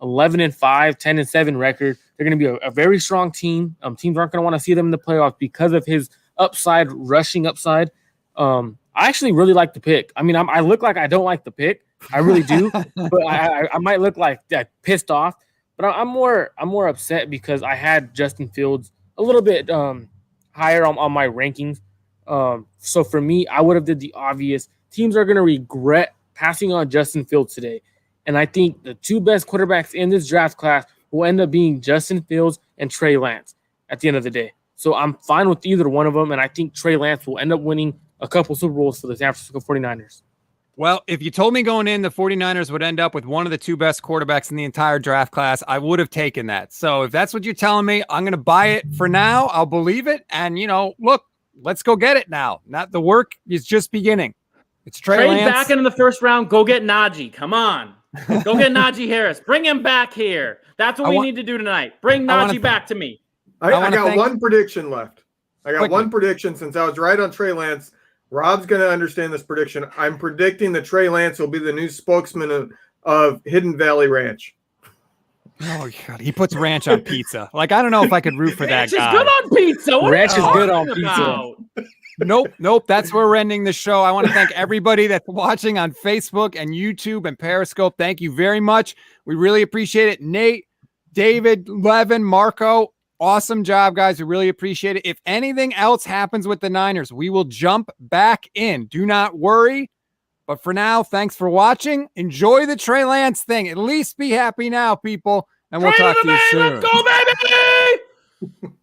11-5, 10-7 record. They're going to be a very strong team. Teams aren't going to want to see them in the playoffs because of his rushing upside. I actually really like the pick. I mean, I look like I don't like the pick. I really do, but I might look like that pissed off. But I'm more upset because I had Justin Fields a little bit higher on my rankings. So for me, I would have did the obvious. Teams are going to regret passing on Justin Fields today. And I think the two best quarterbacks in this draft class will end up being Justin Fields and Trey Lance at the end of the day. So I'm fine with either one of them, and I think Trey Lance will end up winning a couple Super Bowls for the San Francisco 49ers. Well, if you told me going in the 49ers would end up with one of the two best quarterbacks in the entire draft class, I would have taken that. So if that's what you're telling me, I'm going to buy it for now. I'll believe it. And, look, let's go get it now. Not the work is just beginning. It's Trey Lance. Back into the first round. Go get Najee. Come on. Go get Najee Harris. Bring him back here. That's what we need to do tonight. Bring Najee back to me. I got one prediction left. I got one prediction since I was right on Trey Lance. Rob's going to understand this prediction. I'm predicting that Trey Lance will be the new spokesman of Hidden Valley Ranch. Oh, God. He puts ranch on pizza. I don't know if I could root for that guy. Ranch is good on pizza. Ranch is good on pizza. Nope. That's where we're ending the show. I want to thank everybody that's watching on Facebook and YouTube and Periscope. Thank you very much. We really appreciate it. Nate, David, Levin, Marco, awesome job, guys. We really appreciate it. If anything else happens with the Niners, we will jump back in. Do not worry. But for now, thanks for watching. Enjoy the Trey Lance thing. At least be happy now, people. And we'll talk to you soon. Let's go, baby!